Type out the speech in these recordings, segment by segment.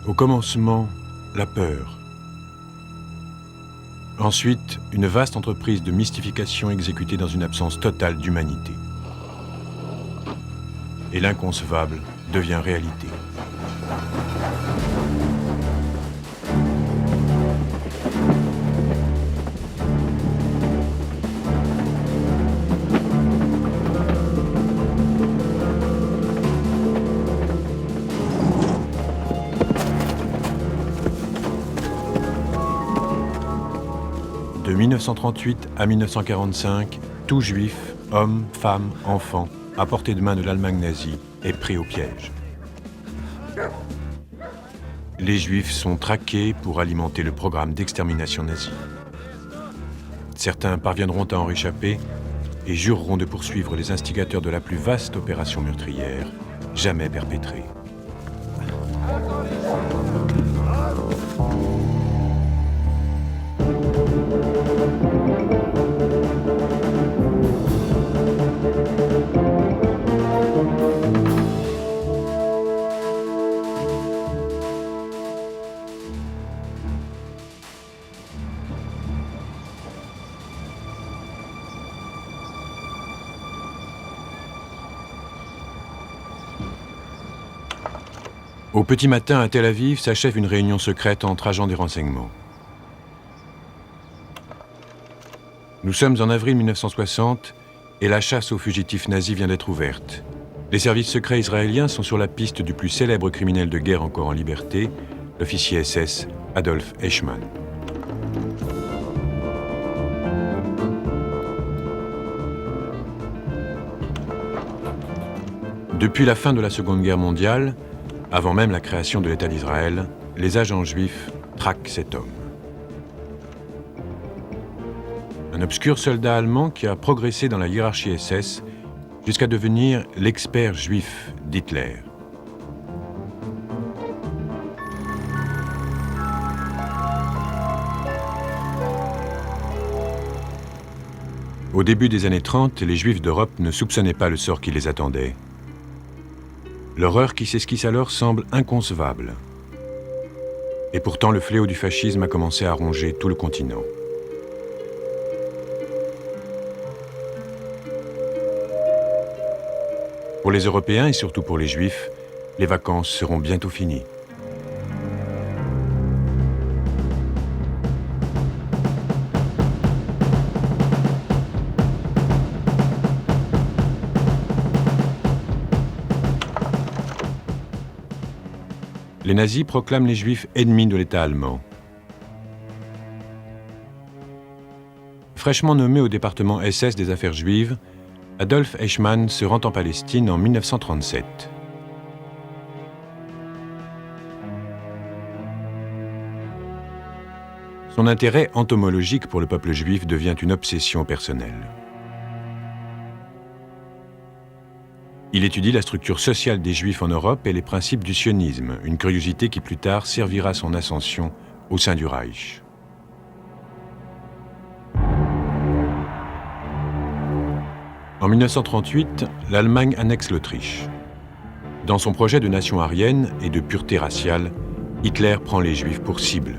Au commencement, la peur. Ensuite, une vaste entreprise de mystification exécutée dans une absence totale d'humanité. Et l'inconcevable devient réalité. De 1938 à 1945, tout juif, homme, femme, enfant, à portée de main de l'Allemagne nazie, est pris au piège. Les juifs sont traqués pour alimenter le programme d'extermination nazie. Certains parviendront à en réchapper et jureront de poursuivre les instigateurs de la plus vaste opération meurtrière jamais perpétrée. Au petit matin, à Tel Aviv, s'achève une réunion secrète entre agents des renseignements. Nous sommes en avril 1960 et la chasse aux fugitifs nazis vient d'être ouverte. Les services secrets israéliens sont sur la piste du plus célèbre criminel de guerre encore en liberté, l'officier SS Adolf Eichmann. Depuis la fin de la Seconde Guerre mondiale, avant même la création de l'État d'Israël, les agents juifs traquent cet homme. Un obscur soldat allemand qui a progressé dans la hiérarchie SS jusqu'à devenir l'expert juif d'Hitler. Au début des années 30, les Juifs d'Europe ne soupçonnaient pas le sort qui les attendait. L'horreur qui s'esquisse alors semble inconcevable. Et pourtant, le fléau du fascisme a commencé à ronger tout le continent. Pour les Européens et surtout pour les Juifs, les vacances seront bientôt finies. Les nazis proclament les Juifs ennemis de l'État allemand. Fraîchement nommé au département SS des affaires juives, Adolf Eichmann se rend en Palestine en 1937. Son intérêt entomologique pour le peuple juif devient une obsession personnelle. Il étudie la structure sociale des Juifs en Europe et les principes du sionisme, une curiosité qui plus tard servira son ascension au sein du Reich. En 1938, l'Allemagne annexe l'Autriche. Dans son projet de nation aryenne et de pureté raciale, Hitler prend les Juifs pour cible.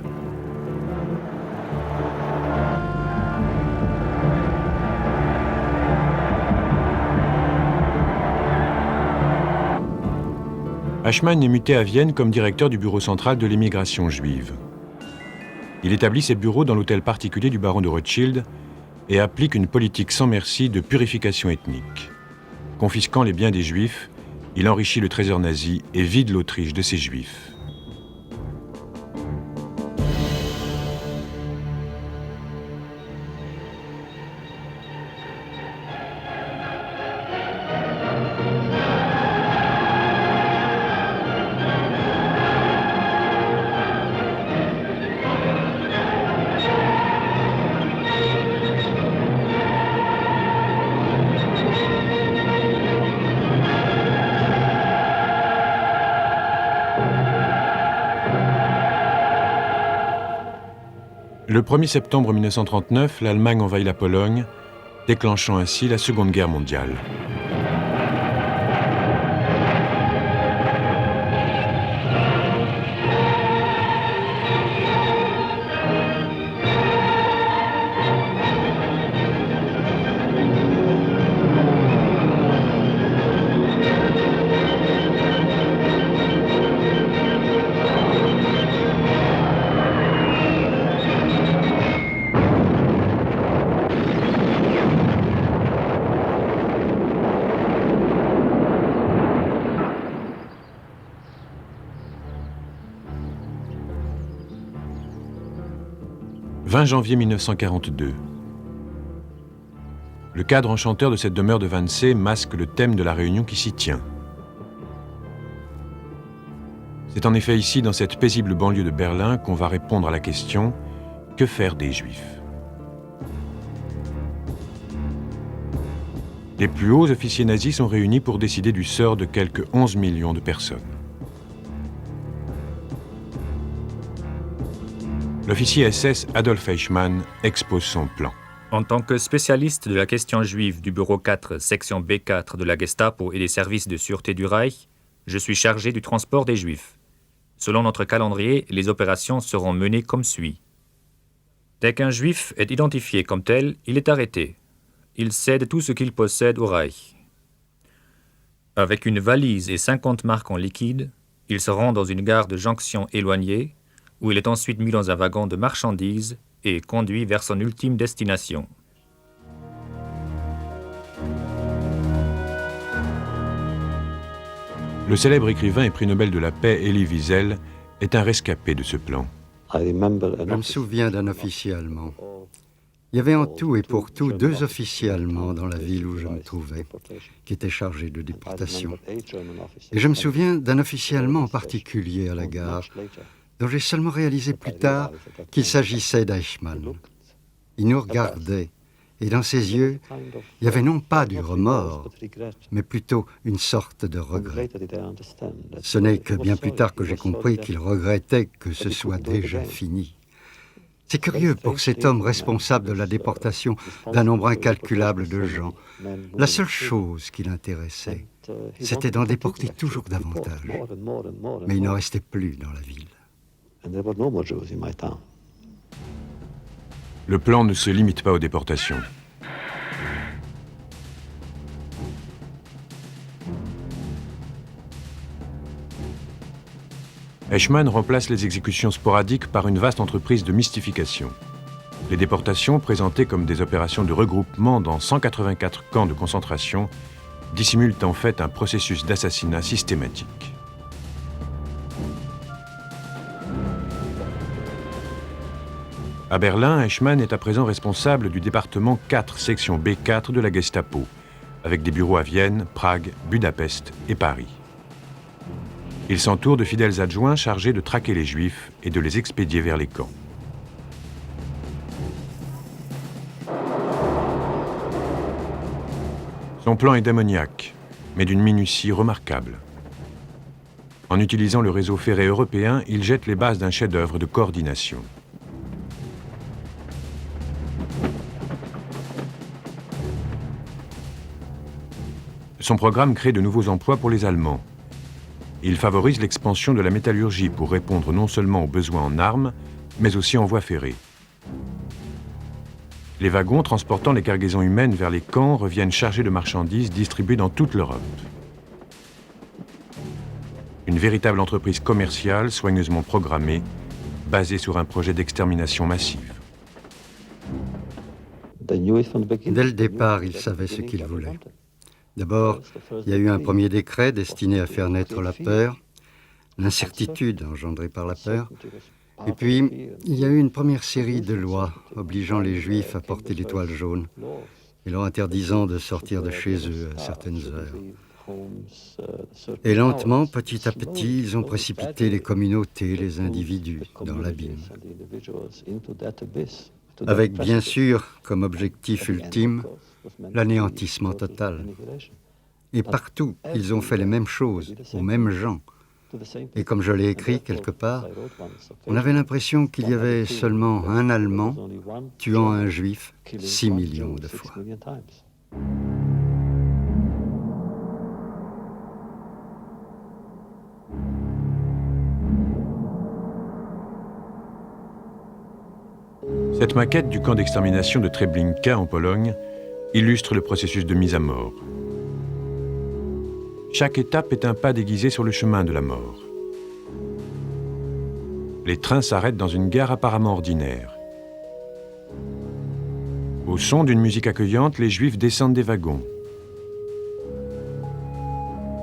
Eichmann est muté à Vienne comme directeur du bureau central de l'émigration juive. Il établit ses bureaux dans l'hôtel particulier du baron de Rothschild et applique une politique sans merci de purification ethnique. Confisquant les biens des Juifs, il enrichit le trésor nazi et vide l'Autriche de ses Juifs. Le 1er septembre 1939, l'Allemagne envahit la Pologne, déclenchant ainsi la Seconde Guerre mondiale. 20 janvier 1942. Le cadre enchanteur de cette demeure de Wannsee masque le thème de la réunion qui s'y tient. C'est en effet ici, dans cette paisible banlieue de Berlin, qu'on va répondre à la question « Que faire des Juifs ?» Les plus hauts officiers nazis sont réunis pour décider du sort de quelques 11 millions de personnes. L'officier SS Adolf Eichmann expose son plan. En tant que spécialiste de la question juive du bureau 4, section B4 de la Gestapo et des services de sûreté du Reich, je suis chargé du transport des Juifs. Selon notre calendrier, les opérations seront menées comme suit. Dès qu'un Juif est identifié comme tel, il est arrêté. Il cède tout ce qu'il possède au Reich. Avec une valise et 50 marks en liquide, il se rend dans une gare de jonction éloignée, où il est ensuite mis dans un wagon de marchandises et conduit vers son ultime destination. Le célèbre écrivain et prix Nobel de la paix Elie Wiesel est un rescapé de ce plan. Je me souviens d'un officier allemand. Il y avait en tout et pour tout 2 officiers allemands dans la ville où je me trouvais, qui étaient chargés de déportation. Et je me souviens d'un officier allemand en particulier à la gare, dont j'ai seulement réalisé plus tard qu'il s'agissait d'Eichmann. Il nous regardait, et dans ses yeux, il y avait non pas du remords, mais plutôt une sorte de regret. Ce n'est que bien plus tard que j'ai compris qu'il regrettait que ce soit déjà fini. C'est curieux pour cet homme responsable de la déportation d'un nombre incalculable de gens. La seule chose qui l'intéressait, c'était d'en déporter toujours davantage. Mais il n'en restait plus dans la ville. Le plan ne se limite pas aux déportations. Eichmann remplace les exécutions sporadiques par une vaste entreprise de mystification. Les déportations, présentées comme des opérations de regroupement dans 184 camps de concentration, dissimulent en fait un processus d'assassinat systématique. À Berlin, Eichmann est à présent responsable du département 4, section B4 de la Gestapo, avec des bureaux à Vienne, Prague, Budapest et Paris. Il s'entoure de fidèles adjoints chargés de traquer les Juifs et de les expédier vers les camps. Son plan est démoniaque, mais d'une minutie remarquable. En utilisant le réseau ferré européen, il jette les bases d'un chef-d'œuvre de coordination. Son programme crée de nouveaux emplois pour les Allemands. Il favorise l'expansion de la métallurgie pour répondre non seulement aux besoins en armes, mais aussi en voie ferrée. Les wagons transportant les cargaisons humaines vers les camps reviennent chargés de marchandises distribuées dans toute l'Europe. Une véritable entreprise commerciale soigneusement programmée, basée sur un projet d'extermination massive. Dès le départ, il savait ce qu'il voulait. D'abord, il y a eu un premier décret destiné à faire naître la peur, l'incertitude engendrée par la peur. Et puis, il y a eu une première série de lois obligeant les Juifs à porter l'étoile jaune et leur interdisant de sortir de chez eux à certaines heures. Et lentement, petit à petit, ils ont précipité les communautés, les individus dans l'abîme. Avec bien sûr, comme objectif ultime, l'anéantissement total. Et partout, ils ont fait les mêmes choses, aux mêmes gens. Et comme je l'ai écrit quelque part, on avait l'impression qu'il y avait seulement un Allemand tuant un Juif 6 millions de fois. Cette maquette du camp d'extermination de Treblinka en Pologne illustre le processus de mise à mort. Chaque étape est un pas déguisé sur le chemin de la mort. Les trains s'arrêtent dans une gare apparemment ordinaire. Au son d'une musique accueillante, les Juifs descendent des wagons.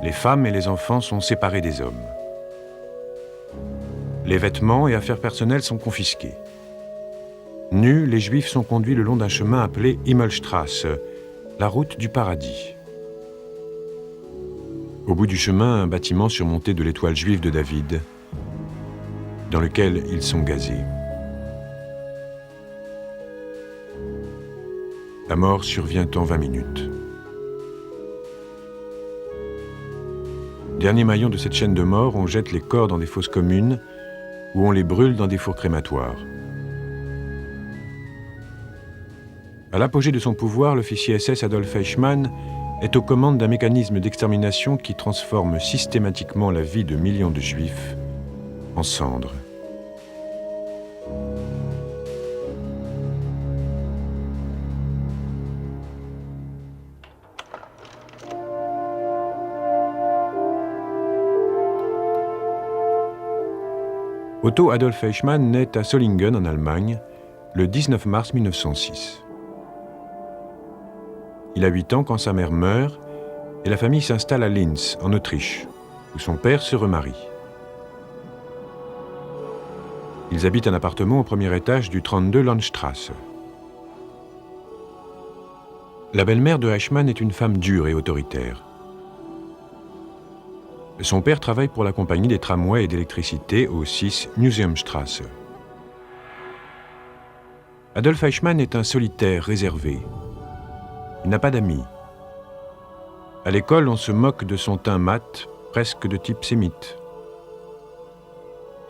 Les femmes et les enfants sont séparés des hommes. Les vêtements et affaires personnelles sont confisqués. Nus, les Juifs sont conduits le long d'un chemin appelé Himmelstrasse, la route du paradis. Au bout du chemin, un bâtiment surmonté de l'étoile juive de David, dans lequel ils sont gazés. La mort survient en 20 minutes. Dernier maillon de cette chaîne de mort, on jette les corps dans des fosses communes ou on les brûle dans des fours crématoires. À l'apogée de son pouvoir, l'officier SS Adolf Eichmann est aux commandes d'un mécanisme d'extermination qui transforme systématiquement la vie de millions de Juifs en cendres. Otto Adolf Eichmann naît à Solingen en Allemagne le 19 mars 1906. Il a 8 ans quand sa mère meurt et la famille s'installe à Linz, en Autriche, où son père se remarie. Ils habitent un appartement au premier étage du 32 Landstrasse. La belle-mère de Eichmann est une femme dure et autoritaire. Son père travaille pour la compagnie des tramways et d'électricité au 6 Museumstrasse. Adolf Eichmann est un solitaire réservé. Il n'a pas d'amis. À l'école, on se moque de son teint mat, presque de type sémite.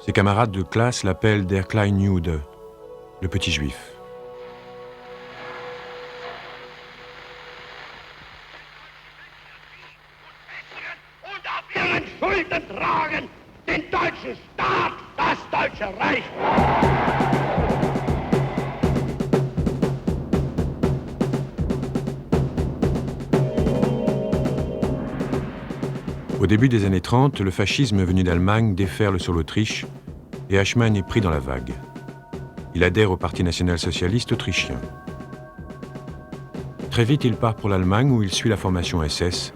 Ses camarades de classe l'appellent Der Klein Jude, le petit juif. Tragen den deutschen Staat, das Deutsche Reich. Au début des années 30, le fascisme venu d'Allemagne déferle sur l'Autriche et Eichmann est pris dans la vague. Il adhère au Parti national-socialiste autrichien. Très vite, il part pour l'Allemagne où il suit la formation SS,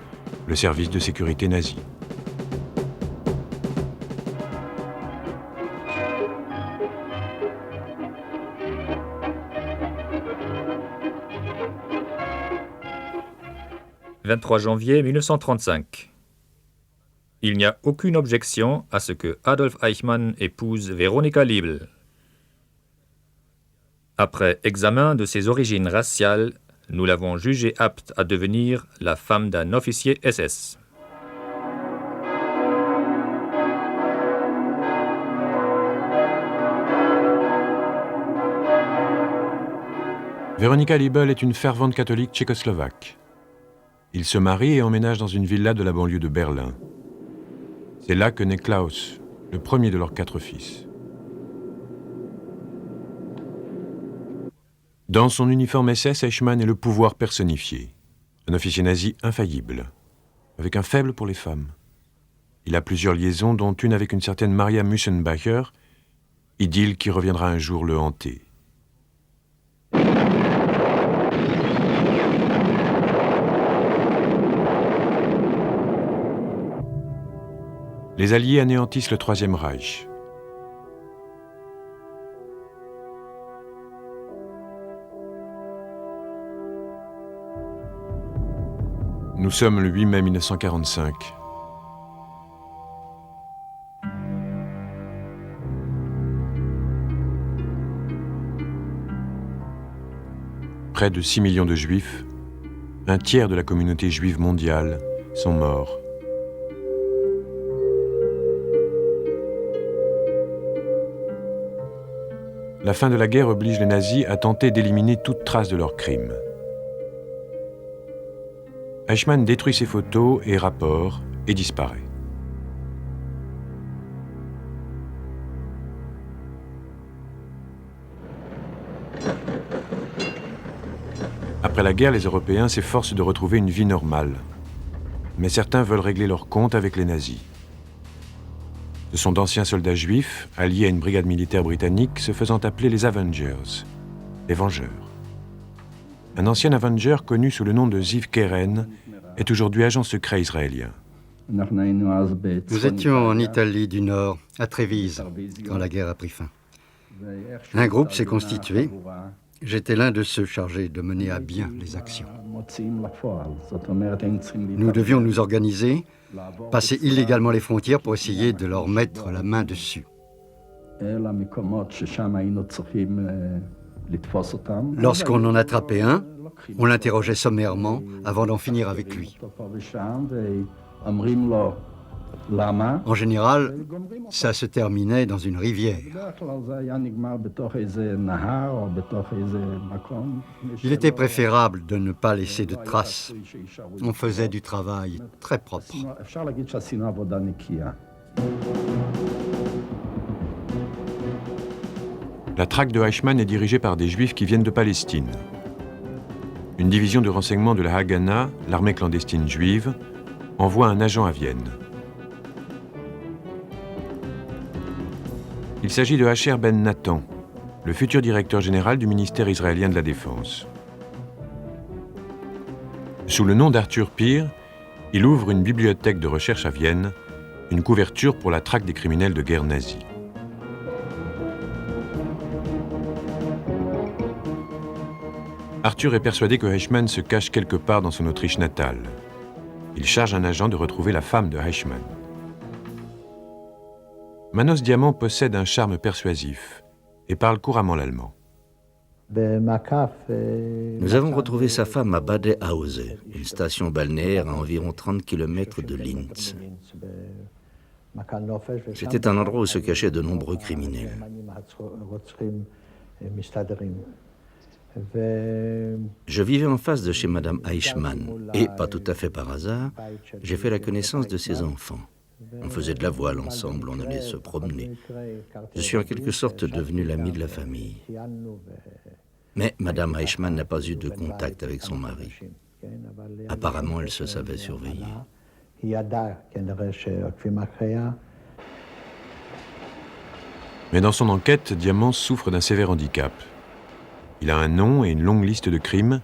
le service de sécurité nazi. « 23 janvier 1935. Il n'y a aucune objection à ce que Adolf Eichmann épouse Veronika Liebl. Après examen de ses origines raciales, nous l'avons jugée apte à devenir la femme d'un officier SS. » Veronika Liebl est une fervente catholique tchécoslovaque. Ils se marient et emménagent dans une villa de la banlieue de Berlin. C'est là que naît Klaus, le premier de leurs 4 fils. Dans son uniforme SS, Eichmann est le pouvoir personnifié. Un officier nazi infaillible, avec un faible pour les femmes. Il a plusieurs liaisons, dont une avec une certaine Maria Mussenbacher, idylle qui reviendra un jour le hanter. Les Alliés anéantissent le Troisième Reich. Nous sommes le 8 mai 1945. Près de 6 millions de Juifs, un tiers de la communauté juive mondiale, sont morts. La fin de la guerre oblige les nazis à tenter d'éliminer toute trace de leurs crimes. Eichmann détruit ses photos et rapports et disparaît. Après la guerre, les Européens s'efforcent de retrouver une vie normale. Mais certains veulent régler leurs comptes avec les nazis. Ce sont d'anciens soldats juifs, alliés à une brigade militaire britannique, se faisant appeler les Avengers, les Vengeurs. Un ancien Avenger connu sous le nom de Ziv Keren est aujourd'hui agent secret israélien. Nous étions en Italie du Nord, à Trévise, quand la guerre a pris fin. Un groupe s'est constitué. J'étais l'un de ceux chargés de mener à bien les actions. Nous devions nous organiser, passer illégalement les frontières pour essayer de leur mettre la main dessus. Lorsqu'on en attrapait un, on l'interrogeait sommairement avant d'en finir avec lui. En général, ça se terminait dans une rivière. Il était préférable de ne pas laisser de traces. On faisait du travail très propre. La traque de Eichmann est dirigée par des Juifs qui viennent de Palestine. Une division de renseignement de la Haganah, l'armée clandestine juive, envoie un agent à Vienne. Il s'agit de Asher Ben Nathan, le futur directeur général du ministère israélien de la Défense. Sous le nom d'Arthur Peer, il ouvre une bibliothèque de recherche à Vienne, une couverture pour la traque des criminels de guerre nazis. Arthur est persuadé que Eichmann se cache quelque part dans son Autriche natale. Il charge un agent de retrouver la femme de Eichmann. Manos Diamant possède un charme persuasif et parle couramment l'allemand. Nous avons retrouvé sa femme à Badehause, une station balnéaire à environ 30 km de Linz. C'était un endroit où se cachaient de nombreux criminels. Je vivais en face de chez Madame Eichmann et, pas tout à fait par hasard, j'ai fait la connaissance de ses enfants. On faisait de la voile ensemble, on allait se promener. Je suis en quelque sorte devenu l'ami de la famille. Mais Madame Eichmann n'a pas eu de contact avec son mari. Apparemment, elle se savait surveiller. Mais dans son enquête, Diamant souffre d'un sévère handicap. Il a un nom et une longue liste de crimes,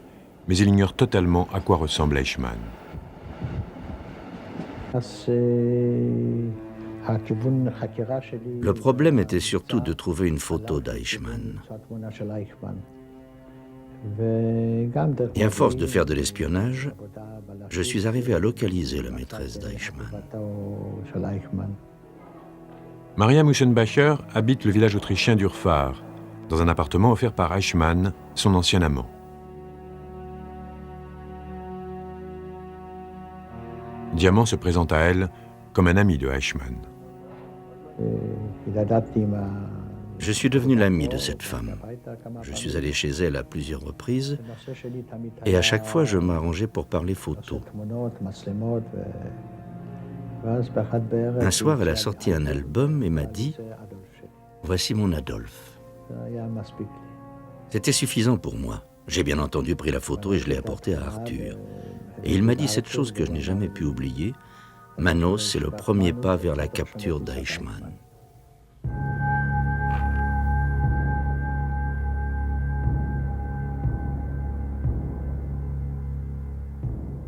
mais il ignore totalement à quoi ressemble Eichmann. Le problème était surtout de trouver une photo d'Eichmann. Et à force de faire de l'espionnage, je suis arrivé à localiser la maîtresse d'Eichmann. Maria Muschenbacher habite le village autrichien d'Urfahr, dans un appartement offert par Eichmann, son ancien amant. Diamant se présente à elle comme un ami de Eichmann. Je suis devenu l'ami de cette femme. Je suis allé chez elle à plusieurs reprises et à chaque fois je m'arrangeais pour parler photo. Un soir, elle a sorti un album et m'a dit « Voici mon Adolphe ». C'était suffisant pour moi. J'ai bien entendu pris la photo et je l'ai apportée à Arthur. Et il m'a dit cette chose que je n'ai jamais pu oublier. Manos, c'est le premier pas vers la capture d'Eichmann.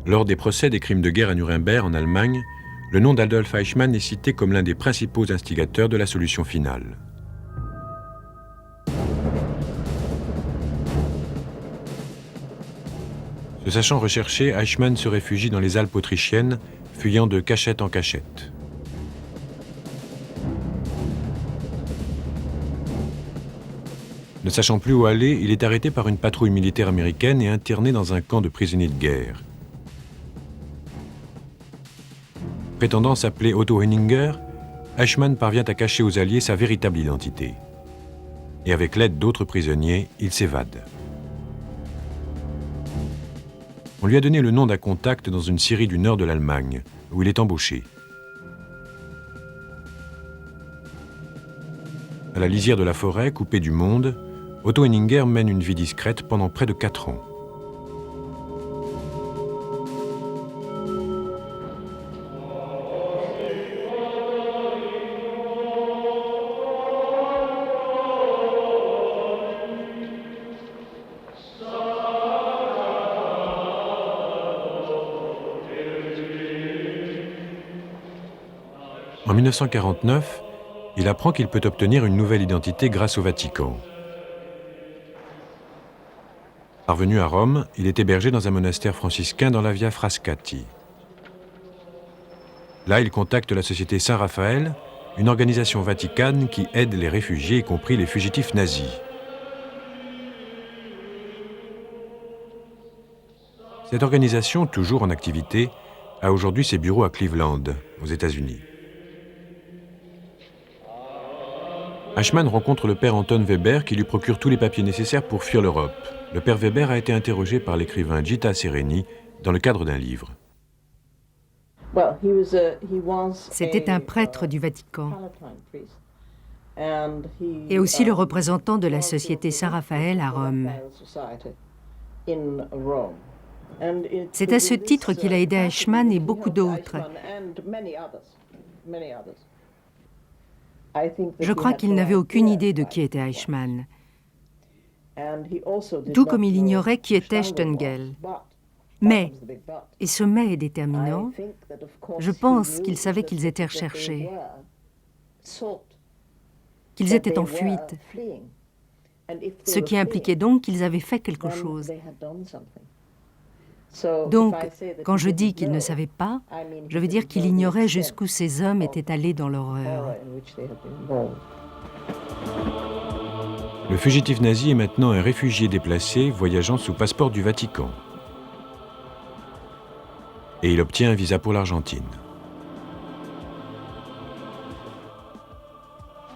Lors des procès des crimes de guerre à Nuremberg, en Allemagne, le nom d'Adolf Eichmann est cité comme l'un des principaux instigateurs de la solution finale. Se sachant recherché, Eichmann se réfugie dans les Alpes autrichiennes, fuyant de cachette en cachette. Ne sachant plus où aller, il est arrêté par une patrouille militaire américaine et interné dans un camp de prisonniers de guerre. Prétendant s'appeler Otto Henninger, Eichmann parvient à cacher aux Alliés sa véritable identité. Et avec l'aide d'autres prisonniers, il s'évade. On lui a donné le nom d'un contact dans une scierie du nord de l'Allemagne, où il est embauché. À la lisière de la forêt, coupé du monde, Otto Henninger mène une vie discrète pendant près de 4 ans. En 1949, il apprend qu'il peut obtenir une nouvelle identité grâce au Vatican. Parvenu à Rome, il est hébergé dans un monastère franciscain dans la Via Frascati. Là, il contacte la Société Saint-Raphaël, une organisation vaticane qui aide les réfugiés, y compris les fugitifs nazis. Cette organisation, toujours en activité, a aujourd'hui ses bureaux à Cleveland, aux États-Unis. Eichmann rencontre le père Anton Weber qui lui procure tous les papiers nécessaires pour fuir l'Europe. Le père Weber a été interrogé par l'écrivain Gita Sereni dans le cadre d'un livre. C'était un prêtre du Vatican et aussi le représentant de la Société Saint-Raphaël à Rome. C'est à ce titre qu'il a aidé Eichmann et beaucoup d'autres. Je crois qu'il n'avait aucune idée de qui était Eichmann, tout comme il ignorait qui était Stengel. Mais, et ce mais est déterminant, je pense qu'il savait qu'ils étaient recherchés, qu'ils étaient en fuite, ce qui impliquait donc qu'ils avaient fait quelque chose. Donc, quand je dis qu'il ne savait pas, je veux dire qu'il ignorait jusqu'où ces hommes étaient allés dans l'horreur. Le fugitif nazi est maintenant un réfugié déplacé voyageant sous passeport du Vatican. Et il obtient un visa pour l'Argentine.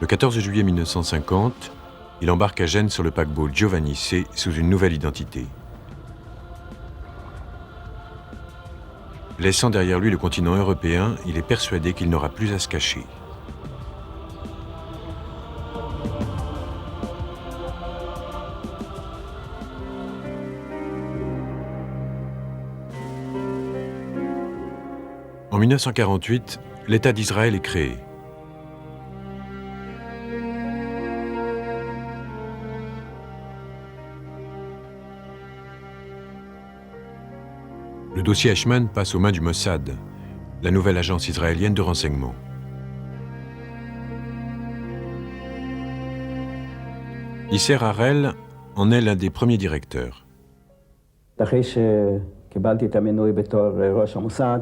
Le 14 juillet 1950, il embarque à Gênes sur le paquebot Giovanni C. sous une nouvelle identité. Laissant derrière lui le continent européen, il est persuadé qu'il n'aura plus à se cacher. En 1948, l'État d'Israël est créé. Le dossier Eichmann passe aux mains du Mossad, la nouvelle agence israélienne de renseignement. Isser Harel en est l'un des premiers directeurs.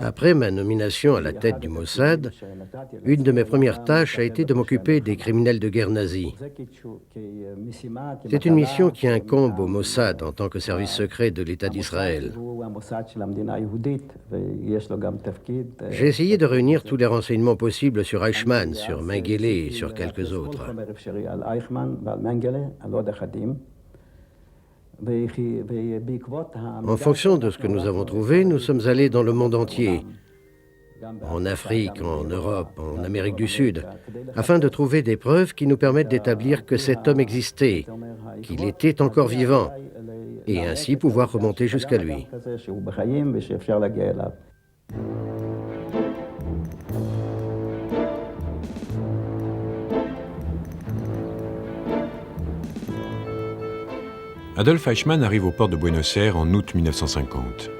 Après ma nomination à la tête du Mossad, une de mes premières tâches a été de m'occuper des criminels de guerre nazis. C'est une mission qui incombe au Mossad en tant que service secret de l'État d'Israël. J'ai essayé de réunir tous les renseignements possibles sur Eichmann, sur Mengele et sur quelques autres. En fonction de ce que nous avons trouvé, nous sommes allés dans le monde entier, en Afrique, en Europe, en Amérique du Sud, afin de trouver des preuves qui nous permettent d'établir que cet homme existait, qu'il était encore vivant, et ainsi pouvoir remonter jusqu'à lui. Adolf Eichmann arrive au port de Buenos Aires en août 1950.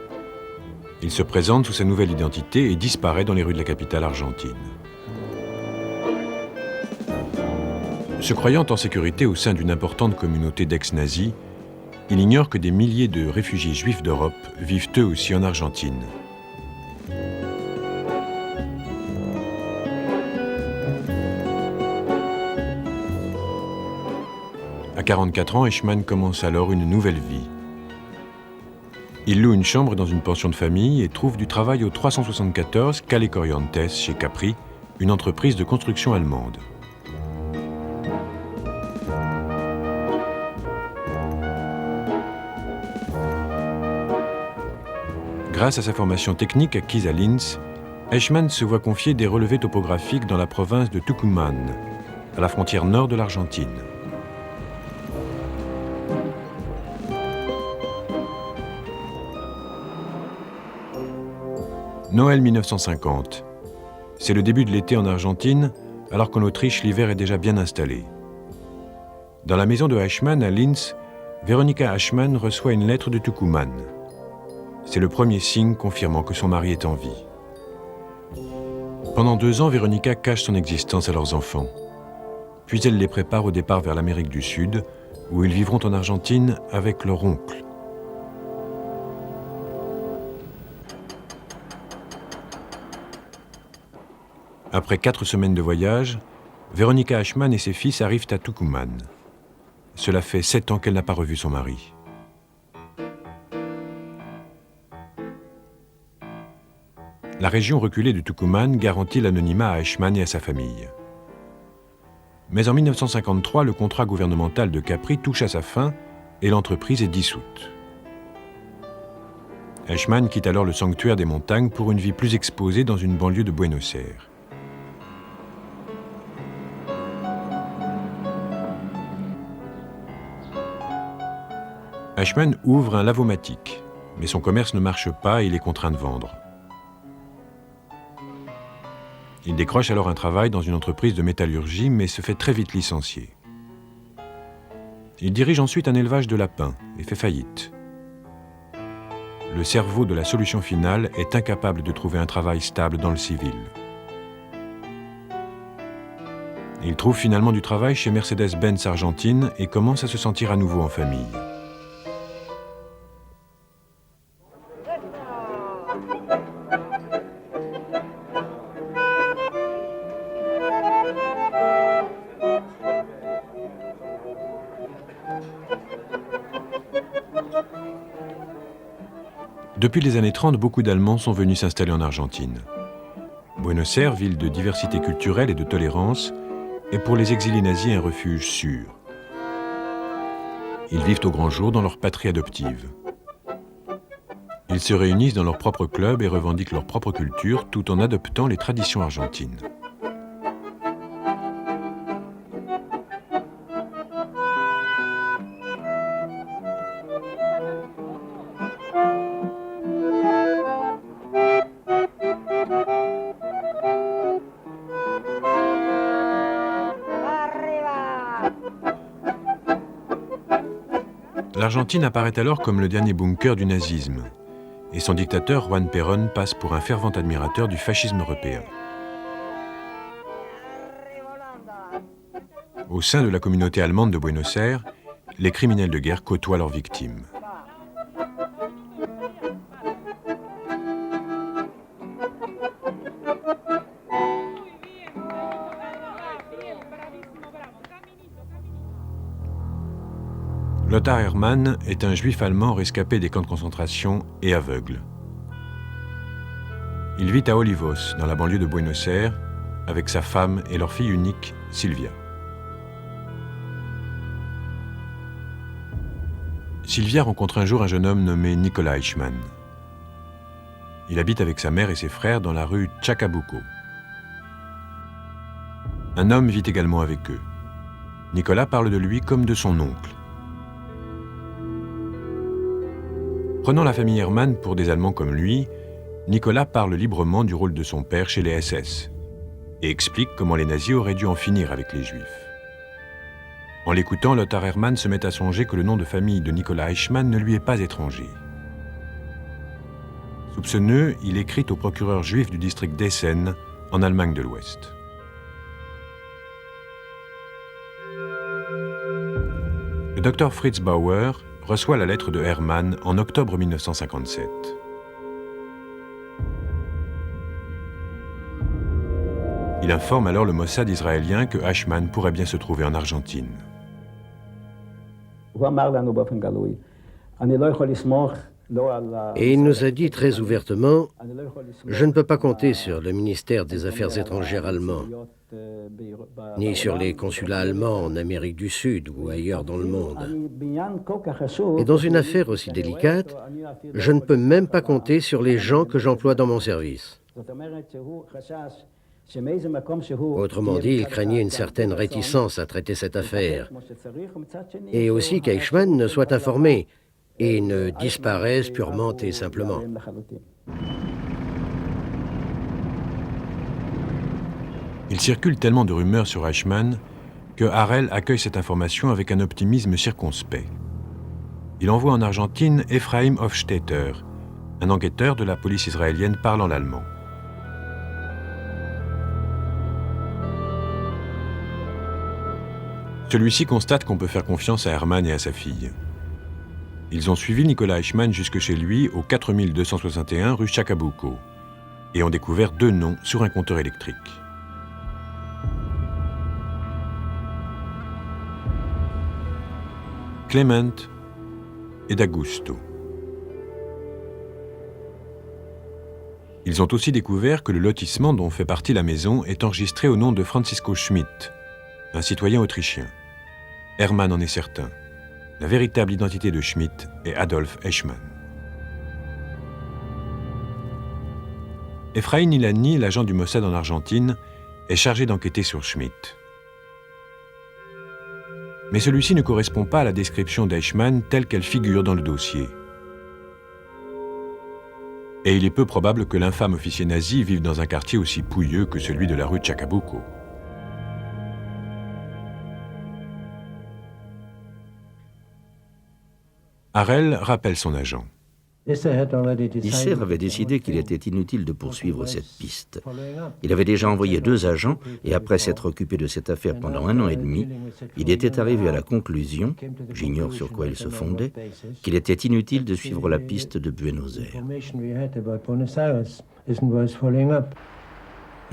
Il se présente sous sa nouvelle identité et disparaît dans les rues de la capitale argentine. Se croyant en sécurité au sein d'une importante communauté d'ex-nazis, il ignore que des milliers de réfugiés juifs d'Europe vivent eux aussi en Argentine. À 44 ans, Eichmann commence alors une nouvelle vie. Il loue une chambre dans une pension de famille et trouve du travail au 374 Calle Corrientes chez Capri, une entreprise de construction allemande. Grâce à sa formation technique acquise à Linz, Eichmann se voit confier des relevés topographiques dans la province de Tucumán, à la frontière nord de l'Argentine. Noël 1950. C'est le début de l'été en Argentine, alors qu'en Autriche, l'hiver est déjà bien installé. Dans la maison de Eichmann, à Linz, Veronika Eichmann reçoit une lettre de Tucumán. C'est le premier signe confirmant que son mari est en vie. Pendant 2 ans, Veronika cache son existence à leurs enfants. puis elle les prépare au départ vers l'Amérique du Sud, où ils vivront en Argentine avec leur oncle. Après 4 semaines de voyage, Veronica Ashman et ses fils arrivent à Tucumán. Cela fait 7 ans qu'elle n'a pas revu son mari. La région reculée de Tucumán garantit l'anonymat à Ashman et à sa famille. Mais en 1953, le contrat gouvernemental de Capri touche à sa fin et l'entreprise est dissoute. Ashman quitte alors le sanctuaire des montagnes pour une vie plus exposée dans une banlieue de Buenos Aires. Ashman ouvre un lavomatique, mais son commerce ne marche pas et il est contraint de vendre. Il décroche alors un travail dans une entreprise de métallurgie, mais se fait très vite licencier. Il dirige ensuite un élevage de lapins et fait faillite. Le cerveau de la solution finale est incapable de trouver un travail stable dans le civil. Il trouve finalement du travail chez Mercedes-Benz Argentine et commence à se sentir à nouveau en famille. Depuis les années 30, beaucoup d'Allemands sont venus s'installer en Argentine. Buenos Aires, ville de diversité culturelle et de tolérance, est pour les exilés nazis un refuge sûr. Ils vivent au grand jour dans leur patrie adoptive. Ils se réunissent dans leur propre club et revendiquent leur propre culture tout en adoptant les traditions argentines. L'Argentine apparaît alors comme le dernier bunker du nazisme, et son dictateur Juan Perón passe pour un fervent admirateur du fascisme européen. Au sein de la communauté allemande de Buenos Aires, les criminels de guerre côtoient leurs victimes. Lothar Hermann est un juif allemand rescapé des camps de concentration et aveugle. Il vit à Olivos, dans la banlieue de Buenos Aires, avec sa femme et leur fille unique, Silvia. Silvia rencontre un jour un jeune homme nommé Nicolas Eichmann. Il habite avec sa mère et ses frères dans la rue Chacabuco. Un homme vit également avec eux. Nicolas parle de lui comme de son oncle. Prenant la famille Hermann pour des Allemands comme lui, Nicolas parle librement du rôle de son père chez les SS et explique comment les nazis auraient dû en finir avec les Juifs. En l'écoutant, Lothar Hermann se met à songer que le nom de famille de Nicolas Eichmann ne lui est pas étranger. Soupçonneux, il écrit au procureur juif du district d'Essen, en Allemagne de l'Ouest. Le docteur Fritz Bauer reçoit la lettre de Hermann en octobre 1957. Il informe alors le Mossad israélien que Eichmann pourrait bien se trouver en Argentine. Et il nous a dit très ouvertement, je ne peux pas compter sur le ministère des Affaires étrangères allemand, ni sur les consulats allemands en Amérique du Sud ou ailleurs dans le monde. Et dans une affaire aussi délicate, je ne peux même pas compter sur les gens que j'emploie dans mon service. Autrement dit, il craignait une certaine réticence à traiter cette affaire. Et aussi qu'Eichmann ne soit informé et ne disparaisse purement et simplement. Il circule tellement de rumeurs sur Eichmann que Harel accueille cette information avec un optimisme circonspect. Il envoie en Argentine Ephraim Hofstetter, un enquêteur de la police israélienne parlant l'allemand. Celui-ci constate qu'on peut faire confiance à Hermann et à sa fille. Ils ont suivi Nicolas Eichmann jusque chez lui au 4261 rue Chacabuco et ont découvert 2 noms sur un compteur électrique. Clement et d'Augusto. Ils ont aussi découvert que le lotissement dont fait partie la maison est enregistré au nom de Francisco Schmidt, un citoyen autrichien. Hermann en est certain. La véritable identité de Schmidt est Adolf Eichmann. Efraïn Ilani, l'agent du Mossad en Argentine, est chargé d'enquêter sur Schmidt. Mais celui-ci ne correspond pas à la description d'Eichmann telle qu'elle figure dans le dossier. Et il est peu probable que l'infâme officier nazi vive dans un quartier aussi pouilleux que celui de la rue Chacabuco. Harel rappelle son agent. Isser avait décidé qu'il était inutile de poursuivre cette piste. Il avait déjà envoyé 2 agents et après s'être occupé de cette affaire pendant 1 an et demi, il était arrivé à la conclusion, j'ignore sur quoi il se fondait, qu'il était inutile de suivre la piste de Buenos Aires.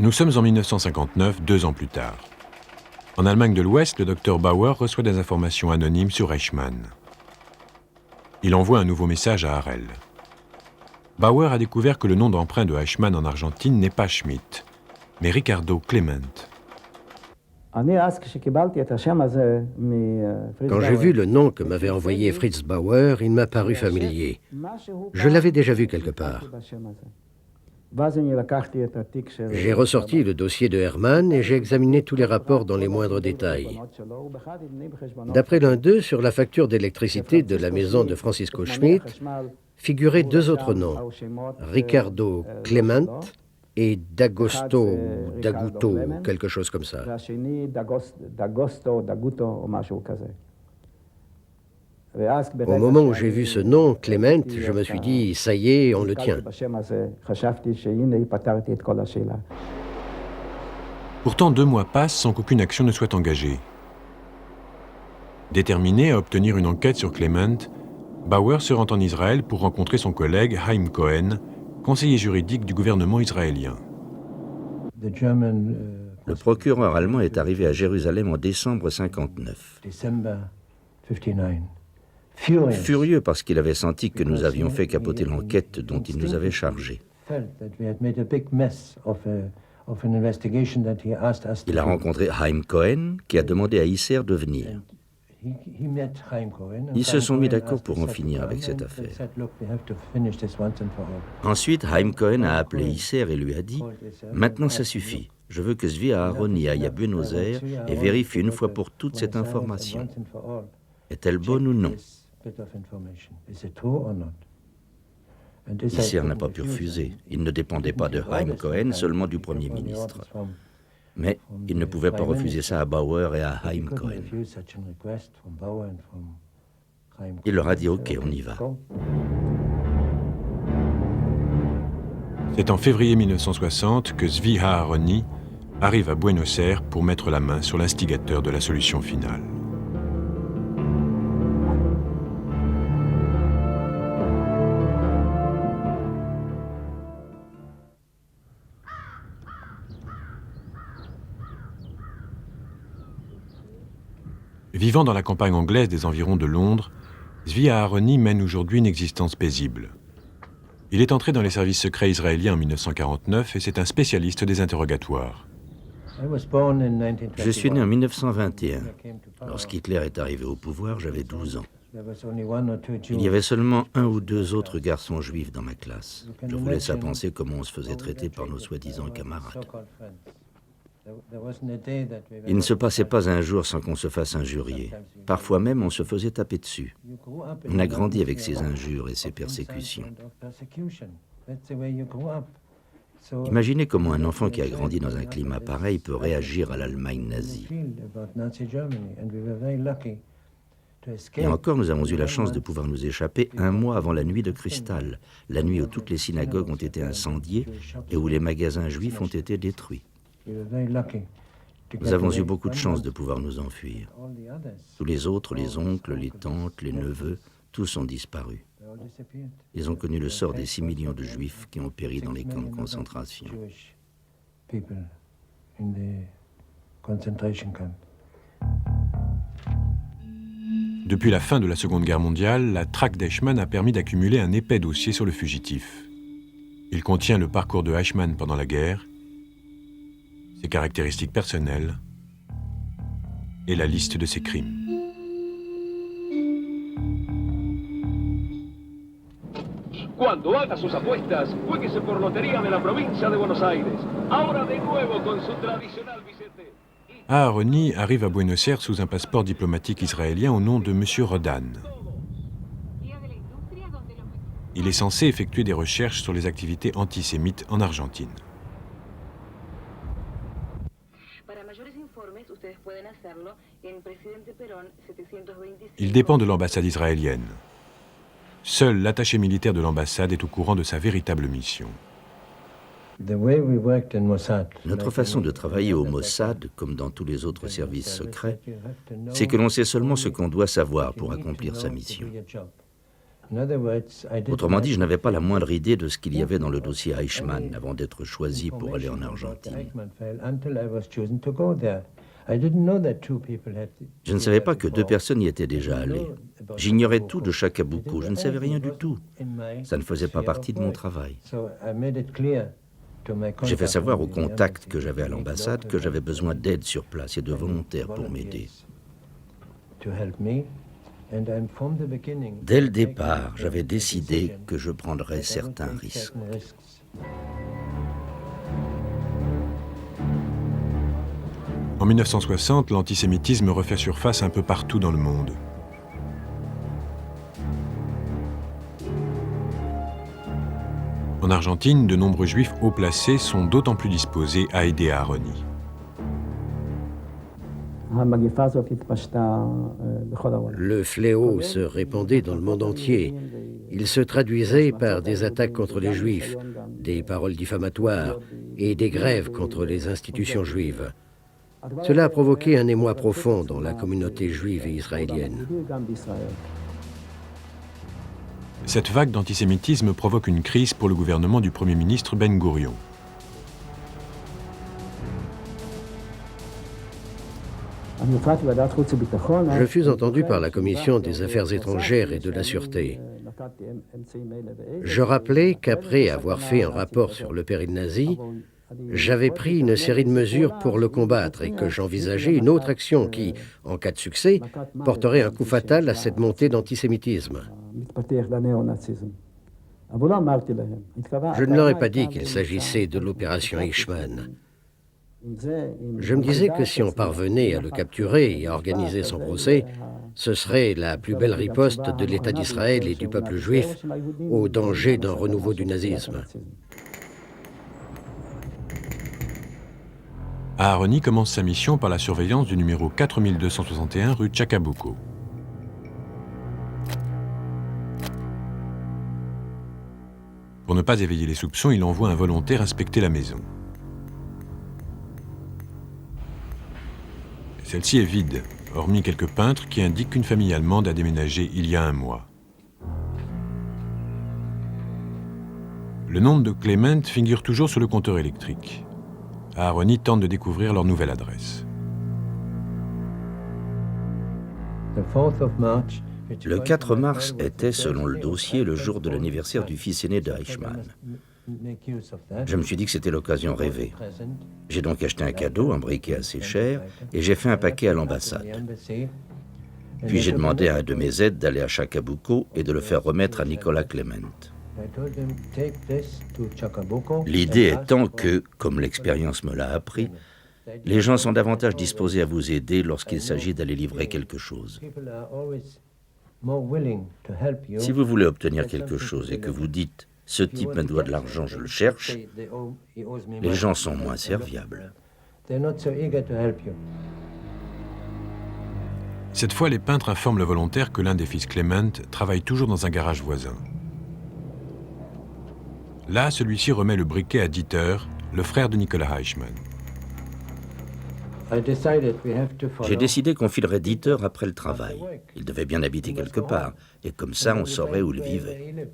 Nous sommes en 1959, 2 ans plus tard. En Allemagne de l'Ouest, le docteur Bauer reçoit des informations anonymes sur Eichmann. Il envoie un nouveau message à Harel. Bauer a découvert que le nom d'emprunt de Eichmann en Argentine n'est pas Schmidt, mais Ricardo Clement. Quand j'ai vu le nom que m'avait envoyé Fritz Bauer, il m'a paru familier. Je l'avais déjà vu quelque part. J'ai ressorti le dossier de Hermann et j'ai examiné tous les rapports dans les moindres détails. D'après l'un d'eux, sur la facture d'électricité de la maison de Francisco Schmidt, figuraient 2 autres noms, Ricardo Clement et d'Agosto, Daguto, quelque chose comme ça. Au moment où j'ai vu ce nom, Clement, je me suis dit, ça y est, on le tient. Pourtant, 2 mois passent sans qu'aucune action ne soit engagée. Déterminé à obtenir une enquête sur Clement, Bauer se rend en Israël pour rencontrer son collègue Haim Cohen, conseiller juridique du gouvernement israélien. Le procureur allemand est arrivé à Jérusalem en décembre 1959. Furieux parce qu'il avait senti que nous avions fait capoter l'enquête dont il nous avait chargés. Il a rencontré Haim Cohen, qui a demandé à Isser de venir. Ils se sont mis d'accord pour en finir avec cette affaire. Ensuite, Haim Cohen a appelé Isser et lui a dit « Maintenant ça suffit. Je veux que Zvi Aharoni aille à Buenos Aires et vérifie une fois pour toutes cette information. Est-elle bonne ou non ?» Isser n'a pas pu refuser. Il ne dépendait pas de Haim Cohen, seulement du Premier ministre. Mais il ne pouvait pas refuser ça à Bauer et à Haim Cohen. Il leur a dit « Ok, on y va ». C'est en février 1960 que Zvi Aharoni arrive à Buenos Aires pour mettre la main sur l'instigateur de la solution finale. Vivant dans la campagne anglaise des environs de Londres, Zvi Aharoni mène aujourd'hui une existence paisible. Il est entré dans les services secrets israéliens en 1949 et c'est un spécialiste des interrogatoires. Je suis né en 1921. Lorsqu'Hitler est arrivé au pouvoir, j'avais 12 ans. Il y avait seulement 1 ou 2 autres garçons juifs dans ma classe. Je vous laisse à penser comment on se faisait traiter par nos soi-disant camarades. Il ne se passait pas un jour sans qu'on se fasse injurier. Parfois même, on se faisait taper dessus. On a grandi avec ces injures et ces persécutions. Imaginez comment un enfant qui a grandi dans un climat pareil peut réagir à l'Allemagne nazie. Et encore, nous avons eu la chance de pouvoir nous échapper 1 mois avant la nuit de cristal, la nuit où toutes les synagogues ont été incendiées et où les magasins juifs ont été détruits. Nous avons eu beaucoup de chance de pouvoir nous enfuir. Tous les autres, les oncles, les tantes, les neveux, tous ont disparu. Ils ont connu le sort des 6 millions de Juifs qui ont péri dans les camps de concentration. Depuis la fin de la Seconde Guerre mondiale, la traque d'Eichmann a permis d'accumuler un épais dossier sur le fugitif. Il contient le parcours de Eichmann pendant la guerre, ses caractéristiques personnelles et la liste de ses crimes. Cuando haga sus apuestas, juéguese por lotería de la provincia de Buenos Aires. Ahora de nuevo con su tradicional billete. Aharoni arrive à Buenos Aires sous un passeport diplomatique israélien au nom de M. Rodan. Il est censé effectuer des recherches sur les activités antisémites en Argentine. Il dépend de l'ambassade israélienne. Seul l'attaché militaire de l'ambassade est au courant de sa véritable mission. Notre façon de travailler au Mossad, comme dans tous les autres services secrets, c'est que l'on sait seulement ce qu'on doit savoir pour accomplir sa mission. Autrement dit, je n'avais pas la moindre idée de ce qu'il y avait dans le dossier Eichmann avant d'être choisi pour aller en Argentine. Je ne savais pas que 2 personnes y étaient déjà allées. J'ignorais tout de Chacabuco, je ne savais rien du tout. Ça ne faisait pas partie de mon travail. J'ai fait savoir aux contacts que j'avais à l'ambassade que j'avais besoin d'aide sur place et de volontaires pour m'aider. Dès le départ, j'avais décidé que je prendrais certains risques. En 1960, l'antisémitisme refait surface un peu partout dans le monde. En Argentine, de nombreux juifs haut placés sont d'autant plus disposés à aider Aharoni. Le fléau se répandait dans le monde entier. Il se traduisait par des attaques contre les Juifs, des paroles diffamatoires et des grèves contre les institutions juives. Cela a provoqué un émoi profond dans la communauté juive et israélienne. Cette vague d'antisémitisme provoque une crise pour le gouvernement du Premier ministre Ben Gourion. Je fus entendu par la Commission des Affaires étrangères et de la Sûreté. Je rappelais qu'après avoir fait un rapport sur le péril nazi, j'avais pris une série de mesures pour le combattre et que j'envisageais une autre action qui, en cas de succès, porterait un coup fatal à cette montée d'antisémitisme. Je ne leur ai pas dit qu'il s'agissait de l'opération Eichmann. Je me disais que si on parvenait à le capturer et à organiser son procès, ce serait la plus belle riposte de l'État d'Israël et du peuple juif au danger d'un renouveau du nazisme. Aharoni commence sa mission par la surveillance du numéro 4261 rue Chacabuco. Pour ne pas éveiller les soupçons, il envoie un volontaire inspecter la maison. Celle-ci est vide, hormis quelques peintres qui indiquent qu'une famille allemande a déménagé il y a un mois. Le nom de Clement figure toujours sur le compteur électrique. Aharoni tente de découvrir leur nouvelle adresse. Le 4 mars était, selon le dossier, le jour de l'anniversaire du fils aîné de Eichmann. Je me suis dit que c'était l'occasion rêvée. J'ai donc acheté un cadeau, un briquet assez cher, et j'ai fait un paquet à l'ambassade. Puis j'ai demandé à un de mes aides d'aller à Chacabuco et de le faire remettre à Nicolas Clement. L'idée étant que, comme l'expérience me l'a appris, les gens sont davantage disposés à vous aider lorsqu'il s'agit d'aller livrer quelque chose. Si vous voulez obtenir quelque chose et que vous dites « ce type me doit de l'argent, je le cherche », les gens sont moins serviables. Cette fois, les peintres informent le volontaire que l'un des fils Clement travaille toujours dans un garage voisin. Là, celui-ci remet le briquet à Dieter, le frère de Nicolas Eichmann. J'ai décidé qu'on filerait Dieter après le travail. Il devait bien habiter quelque part, et comme ça, on saurait où il vivait.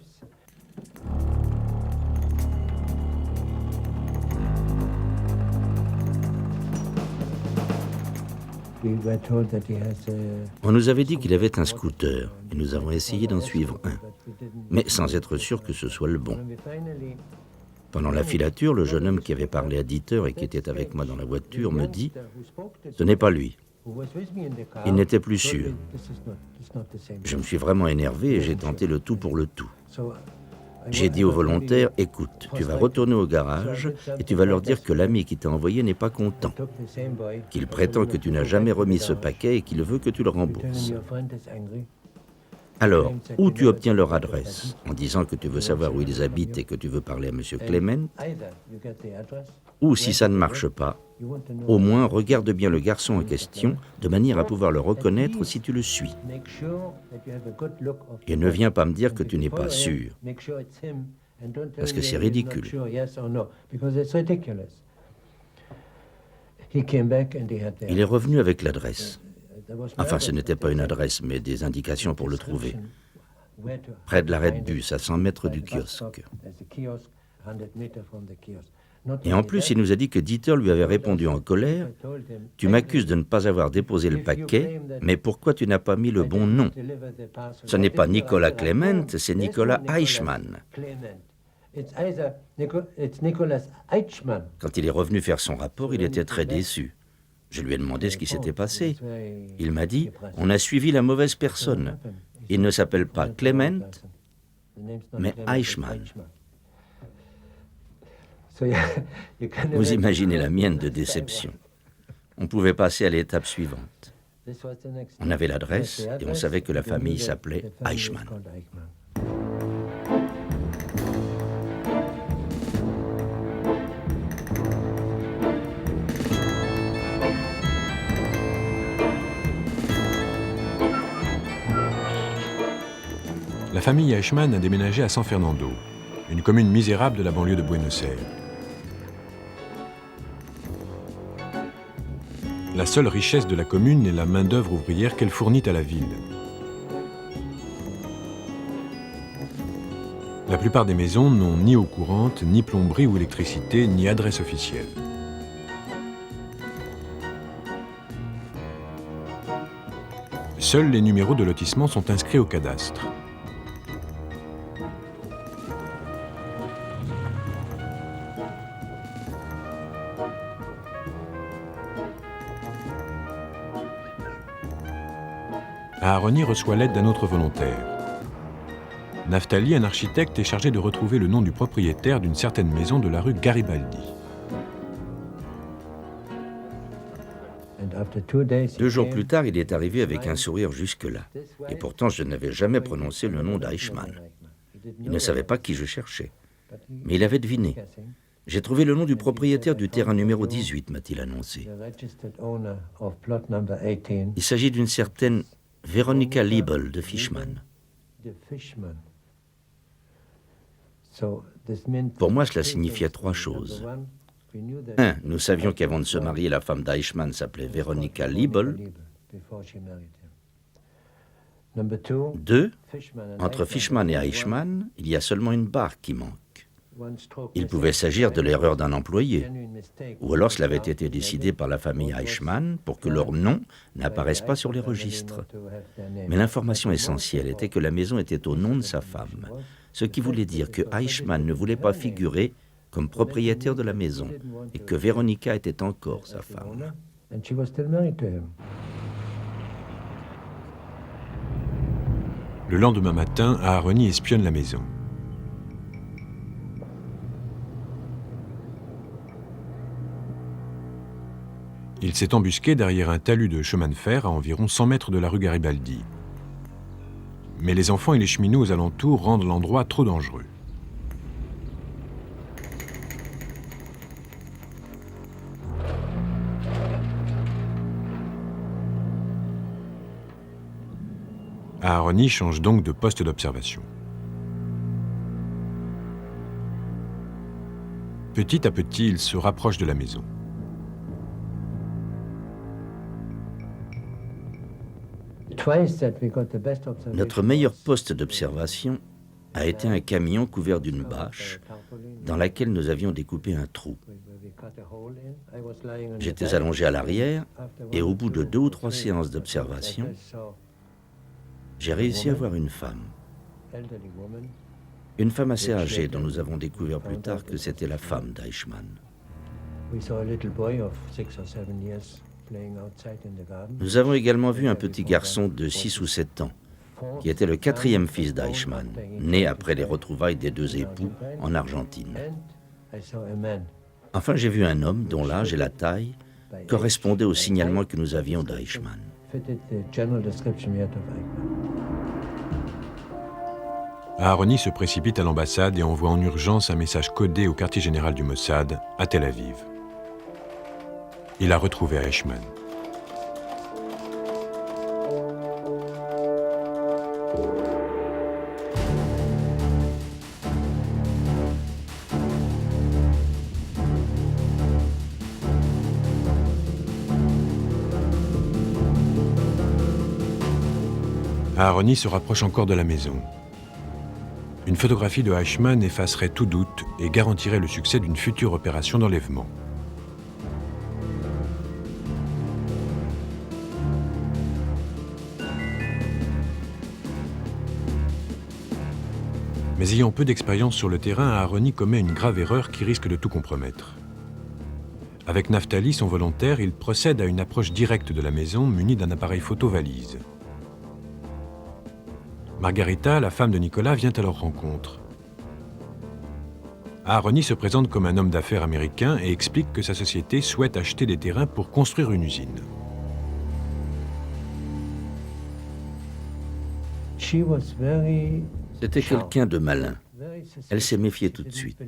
On nous avait dit qu'il avait un scooter, et nous avons essayé d'en suivre un, mais sans être sûr que ce soit le bon. Pendant la filature, le jeune homme qui avait parlé à Dieter et qui était avec moi dans la voiture me dit « Ce n'est pas lui ». Il n'était plus sûr. Je me suis vraiment énervé et j'ai tenté le tout pour le tout. J'ai dit aux volontaires, écoute, tu vas retourner au garage et tu vas leur dire que l'ami qui t'a envoyé n'est pas content, qu'il prétend que tu n'as jamais remis ce paquet et qu'il veut que tu le rembourses. Alors, ou tu obtiens leur adresse en disant que tu veux savoir où ils habitent et que tu veux parler à M. Clement, ou si ça ne marche pas, au moins regarde bien le garçon en question de manière à pouvoir le reconnaître si tu le suis. Et ne viens pas me dire que tu n'es pas sûr, parce que c'est ridicule. Il est revenu avec l'adresse. Enfin, ce n'était pas une adresse, mais des indications pour le trouver. Près de l'arrêt de bus, à 100 mètres du kiosque. Et en plus, il nous a dit que Dieter lui avait répondu en colère « Tu m'accuses de ne pas avoir déposé le paquet, mais pourquoi tu n'as pas mis le bon nom? Ce n'est pas Nicolas Clement, c'est Nicolas Eichmann. » Quand il est revenu faire son rapport, il était très déçu. Je lui ai demandé ce qui s'était passé. Il m'a dit « On a suivi la mauvaise personne. Il ne s'appelle pas Clement, mais Eichmann. » Vous imaginez la mienne de déception. On pouvait passer à l'étape suivante. On avait l'adresse et on savait que la famille s'appelait Eichmann. La famille Eichmann a déménagé à San Fernando, une commune misérable de la banlieue de Buenos Aires. La seule richesse de la commune est la main-d'œuvre ouvrière qu'elle fournit à la ville. La plupart des maisons n'ont ni eau courante, ni plomberie ou électricité, ni adresse officielle. Seuls les numéros de lotissement sont inscrits au cadastre. Aharoni reçoit l'aide d'un autre volontaire. Naftali, un architecte, est chargé de retrouver le nom du propriétaire d'une certaine maison de la rue Garibaldi. 2 jours plus tard, il est arrivé avec un sourire jusque-là. Et pourtant, je n'avais jamais prononcé le nom d'Eichmann. Il ne savait pas qui je cherchais. Mais il avait deviné. J'ai trouvé le nom du propriétaire du terrain numéro 18, m'a-t-il annoncé. Il s'agit d'une certaine Veronica Liebel de Fishman. Pour moi, cela signifiait 3 choses. 1. Nous savions qu'avant de se marier, la femme d'Eichmann s'appelait Veronica Liebel. 2. Entre Fishman et Eichmann, il y a seulement une barre qui manque. Il pouvait s'agir de l'erreur d'un employé, ou alors cela avait été décidé par la famille Eichmann pour que leur nom n'apparaisse pas sur les registres. Mais l'information essentielle était que la maison était au nom de sa femme, ce qui voulait dire que Eichmann ne voulait pas figurer comme propriétaire de la maison et que Veronica était encore sa femme. Le lendemain matin, Aharoni espionne la maison. Il s'est embusqué derrière un talus de chemin de fer à environ 100 mètres de la rue Garibaldi. Mais les enfants et les cheminots aux alentours rendent l'endroit trop dangereux. Aharoni change donc de poste d'observation. Petit à petit, il se rapproche de la maison. Notre meilleur poste d'observation a été un camion couvert d'une bâche dans laquelle nous avions découpé un trou. J'étais allongé à l'arrière et au bout de 2 ou 3 séances d'observation, j'ai réussi à voir une femme. Une femme assez âgée dont nous avons découvert plus tard que c'était la femme d'Eichmann. Nous avons également vu un petit garçon de 6 ou 7 ans, qui était le 4e fils d'Eichmann, né après les retrouvailles des 2 époux en Argentine. Enfin, j'ai vu un homme dont l'âge et la taille correspondaient au signalement que nous avions d'Eichmann. Aharoni se précipite à l'ambassade et envoie en urgence un message codé au quartier général du Mossad, à Tel Aviv. Il a retrouvé Eichmann. Aharoni se rapproche encore de la maison. Une photographie de Eichmann effacerait tout doute et garantirait le succès d'une future opération d'enlèvement. Mais ayant peu d'expérience sur le terrain, Aharoni commet une grave erreur qui risque de tout compromettre. Avec Naftali, son volontaire, il procède à une approche directe de la maison muni d'un appareil photo-valise. Margarita, la femme de Nicolas, vient à leur rencontre. Aharoni se présente comme un homme d'affaires américain et explique que sa société souhaite acheter des terrains pour construire une usine. C'était quelqu'un de malin. Elle s'est méfiée tout de suite.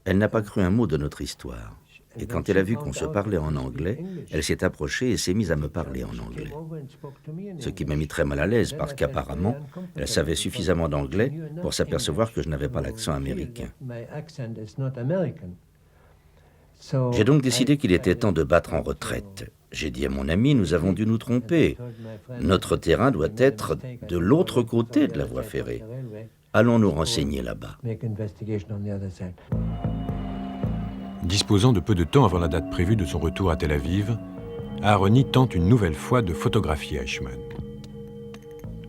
Elle n'a pas cru un mot de notre histoire. Et quand elle a vu qu'on se parlait en anglais, elle s'est approchée et s'est mise à me parler en anglais. Ce qui m'a mis très mal à l'aise parce qu'apparemment, elle savait suffisamment d'anglais pour s'apercevoir que je n'avais pas l'accent américain. J'ai donc décidé qu'il était temps de battre en retraite. J'ai dit à mon ami, nous avons dû nous tromper. Notre terrain doit être de l'autre côté de la voie ferrée. Allons nous renseigner là-bas. Disposant de peu de temps avant la date prévue de son retour à Tel Aviv, Aharoni tente une nouvelle fois de photographier Eichmann.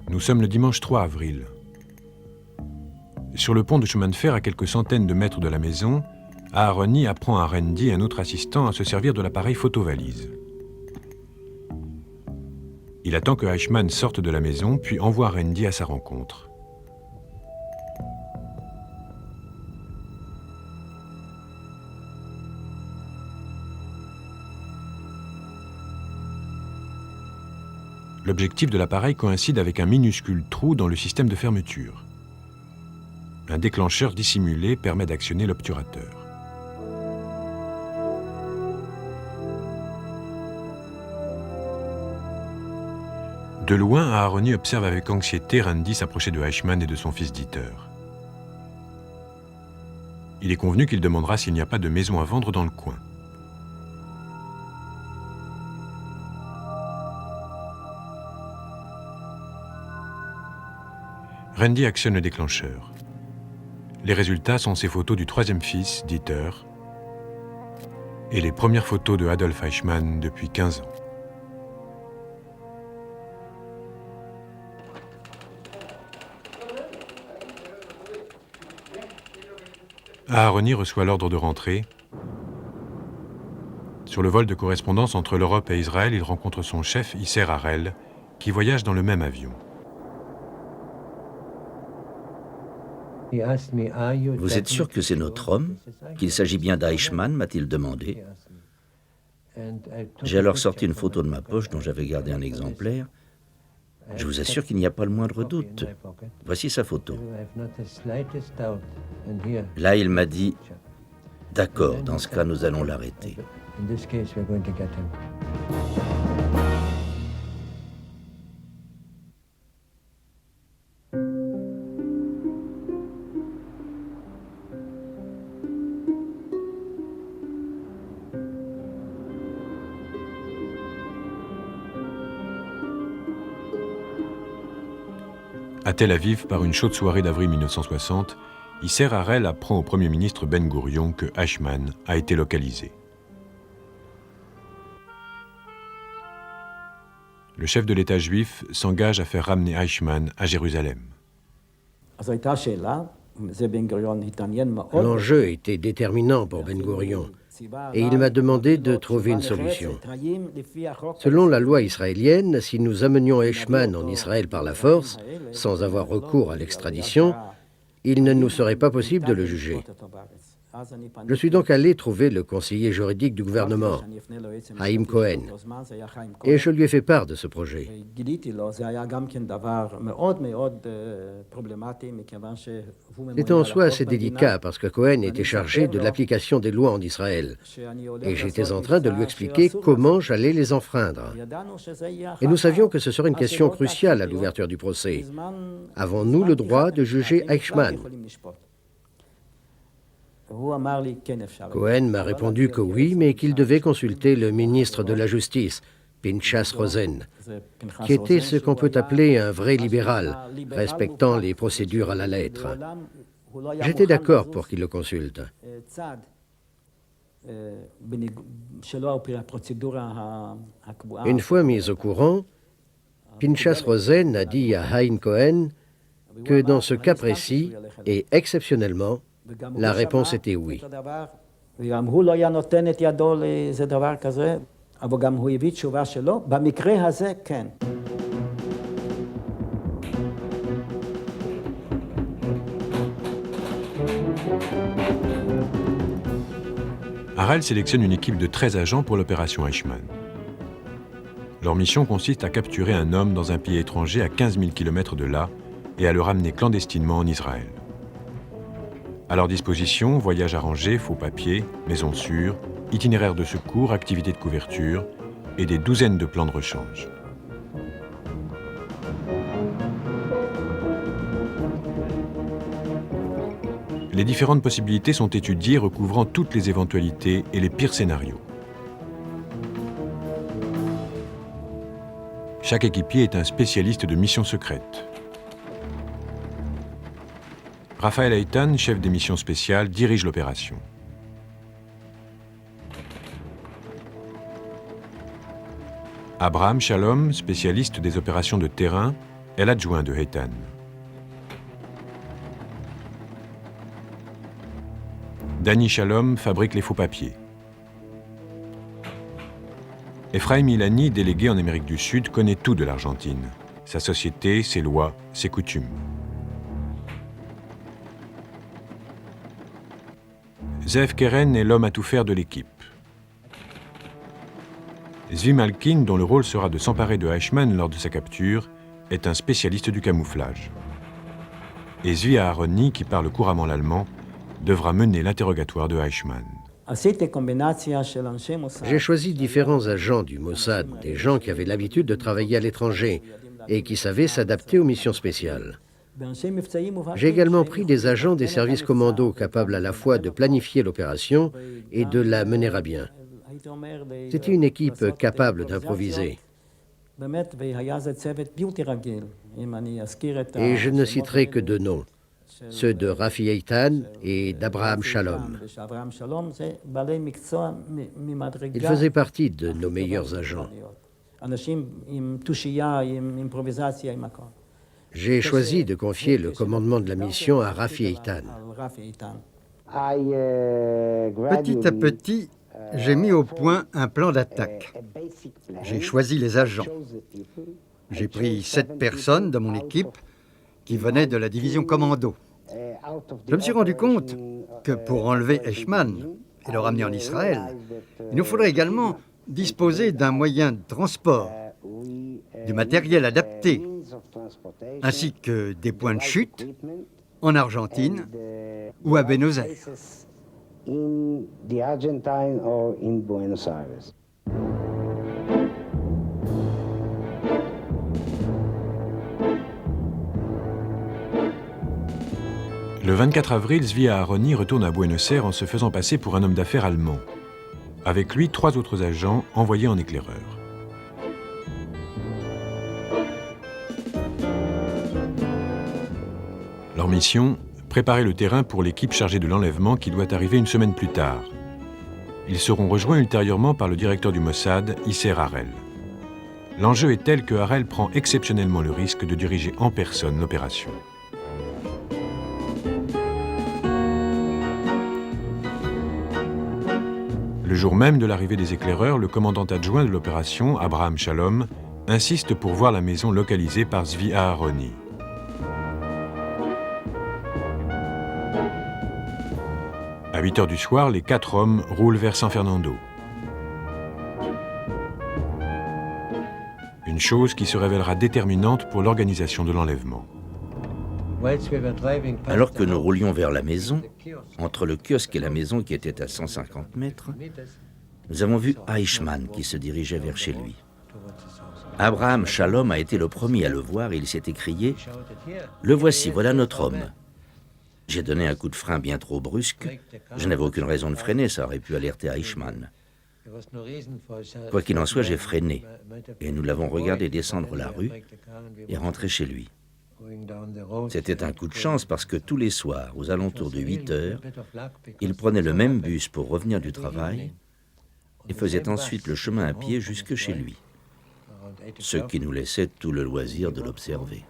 Nous sommes le dimanche 3 avril. Sur le pont de chemin de fer, à quelques centaines de mètres de la maison, Aharoni apprend à Randy, un autre assistant, à se servir de l'appareil photo-valise. Il attend que Eichmann sorte de la maison, puis envoie Randy à sa rencontre. L'objectif de l'appareil coïncide avec un minuscule trou dans le système de fermeture. Un déclencheur dissimulé permet d'actionner l'obturateur. De loin, Aharoni observe avec anxiété Randy s'approcher de Eichmann et de son fils Dieter. Il est convenu qu'il demandera s'il n'y a pas de maison à vendre dans le coin. Randy actionne le déclencheur. Les résultats sont ces photos du 3e fils, Dieter, et les premières photos de Adolf Eichmann depuis 15 ans. Aharoni reçoit l'ordre de rentrer. Sur le vol de correspondance entre l'Europe et Israël, il rencontre son chef, Isser Harel, qui voyage dans le même avion. Vous êtes sûr que c'est notre homme? Qu'il s'agit bien d'Eichmann, m'a-t-il demandé. J'ai alors sorti une photo de ma poche dont j'avais gardé un exemplaire. Je vous assure qu'il n'y a pas le moindre doute. Voici sa photo. Là, il m'a dit, « D'accord, dans ce cas, nous allons l'arrêter. » À Tel Aviv, par une chaude soirée d'avril 1960, Isser Harel apprend au Premier ministre Ben Gourion que Eichmann a été localisé. Le chef de l'État juif s'engage à faire ramener Eichmann à Jérusalem. L'enjeu était déterminant pour Ben Gourion et il m'a demandé de trouver une solution. Selon la loi israélienne, si nous amenions Eichmann en Israël par la force, sans avoir recours à l'extradition, il ne nous serait pas possible de le juger. Je suis donc allé trouver le conseiller juridique du gouvernement, Haïm Cohen, et je lui ai fait part de ce projet. C'était en soi assez délicat parce que Cohen était chargé de l'application des lois en Israël, et j'étais en train de lui expliquer comment j'allais les enfreindre. Et nous savions que ce serait une question cruciale à l'ouverture du procès. Avons-nous le droit de juger Eichmann ? Cohen m'a répondu que oui, mais qu'il devait consulter le ministre de la Justice, Pinchas Rosen, qui était ce qu'on peut appeler un vrai libéral, respectant les procédures à la lettre. J'étais d'accord pour qu'il le consulte. Une fois mis au courant, Pinchas Rosen a dit à Haïm Cohen que dans ce cas précis, et exceptionnellement, la réponse était oui. Harel sélectionne une équipe de 13 agents pour l'opération Eichmann. Leur mission consiste à capturer un homme dans un pays étranger à 15 000 km de là et à le ramener clandestinement en Israël. À leur disposition, voyages arrangés, faux papiers, maisons sûres, itinéraires de secours, activités de couverture et des douzaines de plans de rechange. Les différentes possibilités sont étudiées recouvrant toutes les éventualités et les pires scénarios. Chaque équipier est un spécialiste de missions secrètes. Raphaël Eitan, chef des missions spéciales, dirige l'opération. Abraham Shalom, spécialiste des opérations de terrain, est l'adjoint de Eitan. Danny Shalom fabrique les faux papiers. Ephraim Ilani, délégué en Amérique du Sud, connaît tout de l'Argentine, sa société, ses lois, ses coutumes. Zev Keren est l'homme à tout faire de l'équipe. Zvi Malkin, dont le rôle sera de s'emparer de Eichmann lors de sa capture, est un spécialiste du camouflage. Et Zvi Aharoni, qui parle couramment l'allemand, devra mener l'interrogatoire de Eichmann. J'ai choisi différents agents du Mossad, des gens qui avaient l'habitude de travailler à l'étranger et qui savaient s'adapter aux missions spéciales. J'ai également pris des agents des services commandos capables à la fois de planifier l'opération et de la mener à bien. C'était une équipe capable d'improviser. Et je ne citerai que deux noms, ceux de Rafi Eitan et d'Abraham Shalom. Ils faisaient partie de nos meilleurs agents. J'ai choisi de confier le commandement de la mission à Rafi Eitan. Petit à petit, j'ai mis au point un plan d'attaque. J'ai choisi les agents. J'ai pris 7 personnes de mon équipe qui venaient de la division commando. Je me suis rendu compte que pour enlever Eichmann et le ramener en Israël, il nous faudrait également disposer d'un moyen de transport, du matériel adapté, ainsi que des points de chute en Argentine ou à Buenos Aires. Le 24 avril, Zvi Aharoni retourne à Buenos Aires en se faisant passer pour un homme d'affaires allemand. Avec lui, 3 autres agents envoyés en éclaireur. Leur mission, préparer le terrain pour l'équipe chargée de l'enlèvement qui doit arriver une semaine plus tard. Ils seront rejoints ultérieurement par le directeur du Mossad, Isser Harel. L'enjeu est tel que Harel prend exceptionnellement le risque de diriger en personne l'opération. Le jour même de l'arrivée des éclaireurs, le commandant adjoint de l'opération, Abraham Shalom, insiste pour voir la maison localisée par Zvi Aharoni. À 8 heures du soir, les 4 hommes roulent vers San Fernando. Une chose qui se révélera déterminante pour l'organisation de l'enlèvement. Alors que nous roulions vers la maison, entre le kiosque et la maison qui était à 150 mètres, nous avons vu Eichmann qui se dirigeait vers chez lui. Abraham Shalom a été le premier à le voir et il s'est écrié « Le voici, voilà notre homme ». J'ai donné un coup de frein bien trop brusque. Je n'avais aucune raison de freiner, ça aurait pu alerter Eichmann. Quoi qu'il en soit, j'ai freiné et nous l'avons regardé descendre la rue et rentrer chez lui. C'était un coup de chance parce que tous les soirs, aux alentours de 8 heures, il prenait le même bus pour revenir du travail et faisait ensuite le chemin à pied jusque chez lui, ce qui nous laissait tout le loisir de l'observer.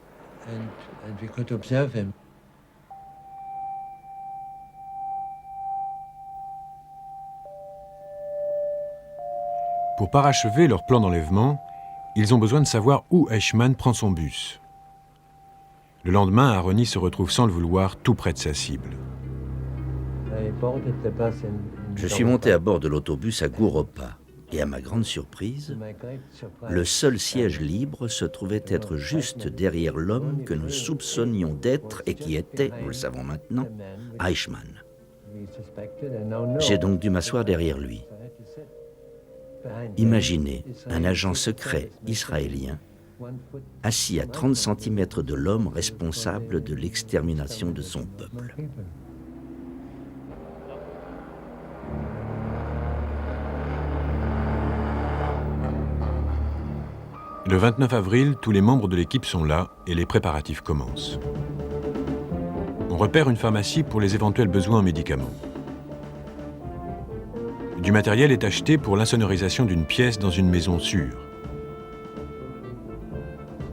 Pour parachever leur plan d'enlèvement, ils ont besoin de savoir où Eichmann prend son bus. Le lendemain, Aharoni se retrouve sans le vouloir tout près de sa cible. Je suis monté à bord de l'autobus à Gouropa et à ma grande surprise, le seul siège libre se trouvait être juste derrière l'homme que nous soupçonnions d'être et qui était, nous le savons maintenant, Eichmann. J'ai donc dû m'asseoir derrière lui. Imaginez un agent secret israélien assis à 30 cm de l'homme responsable de l'extermination de son peuple. Le 29 avril, tous les membres de l'équipe sont là et les préparatifs commencent. On repère une pharmacie pour les éventuels besoins en médicaments. Du matériel est acheté pour l'insonorisation d'une pièce dans une maison sûre.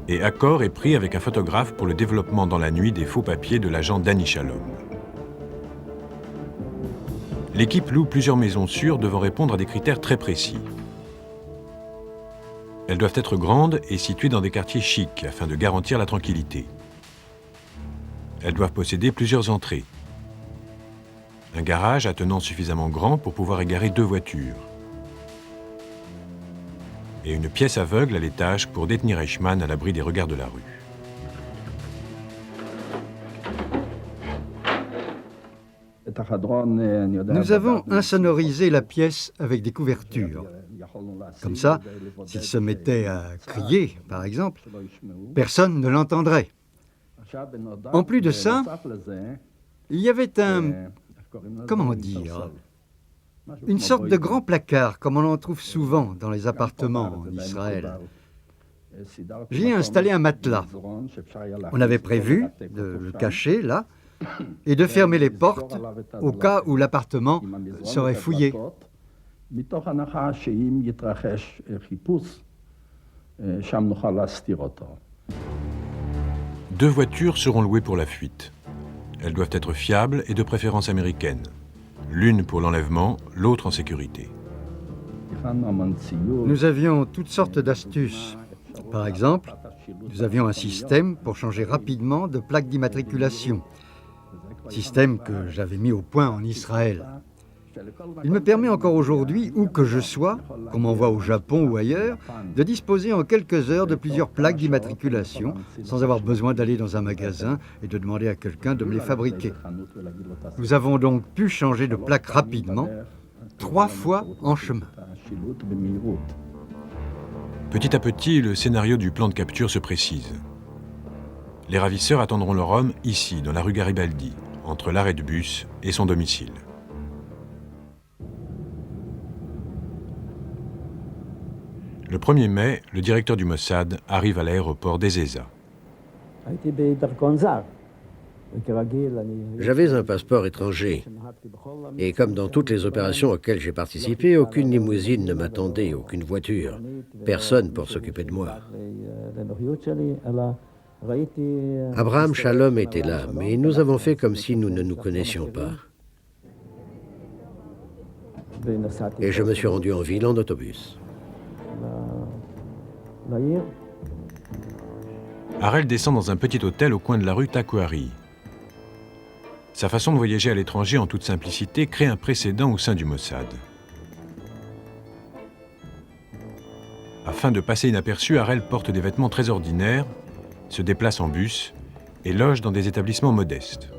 Et accord est pris avec un photographe pour le développement dans la nuit des faux papiers de l'agent Danny Shalom. L'équipe loue plusieurs maisons sûres devant répondre à des critères très précis. Elles doivent être grandes et situées dans des quartiers chics afin de garantir la tranquillité. Elles doivent posséder plusieurs entrées. Un garage attenant suffisamment grand pour pouvoir égarer 2 voitures. Et une pièce aveugle à l'étage pour détenir Eichmann à l'abri des regards de la rue. Nous avons insonorisé la pièce avec des couvertures. Comme ça, s'il se mettait à crier, par exemple, personne ne l'entendrait. En plus de ça, il y avait comment dire, une sorte de grand placard, comme on en trouve souvent dans les appartements en Israël. J'y ai installé un matelas. On avait prévu de le cacher là et de fermer les portes au cas où l'appartement serait fouillé. 2 voitures seront louées pour la fuite. Elles doivent être fiables et de préférence américaine. L'une pour l'enlèvement, l'autre en sécurité. Nous avions toutes sortes d'astuces. Par exemple, nous avions un système pour changer rapidement de plaque d'immatriculation. Système que j'avais mis au point en Israël. Il me permet encore aujourd'hui, où que je sois, qu'on m'envoie au Japon ou ailleurs, de disposer en quelques heures de plusieurs plaques d'immatriculation, sans avoir besoin d'aller dans un magasin et de demander à quelqu'un de me les fabriquer. Nous avons donc pu changer de plaque rapidement, 3 fois en chemin. Petit à petit, le scénario du plan de capture se précise. Les ravisseurs attendront leur homme ici, dans la rue Garibaldi, entre l'arrêt de bus et son domicile. Le 1er mai, le directeur du Mossad arrive à l'aéroport d'Ezeza. J'avais un passeport étranger. Et comme dans toutes les opérations auxquelles j'ai participé, aucune limousine ne m'attendait, aucune voiture. Personne pour s'occuper de moi. Abraham Shalom était là, mais nous avons fait comme si nous ne nous connaissions pas. Et je me suis rendu en ville en autobus. Harel descend dans un petit hôtel au coin de la rue Taquari. Sa façon de voyager à l'étranger en toute simplicité crée un précédent au sein du Mossad. Afin de passer inaperçu, Harel porte des vêtements très ordinaires, se déplace en bus et loge dans des établissements modestes.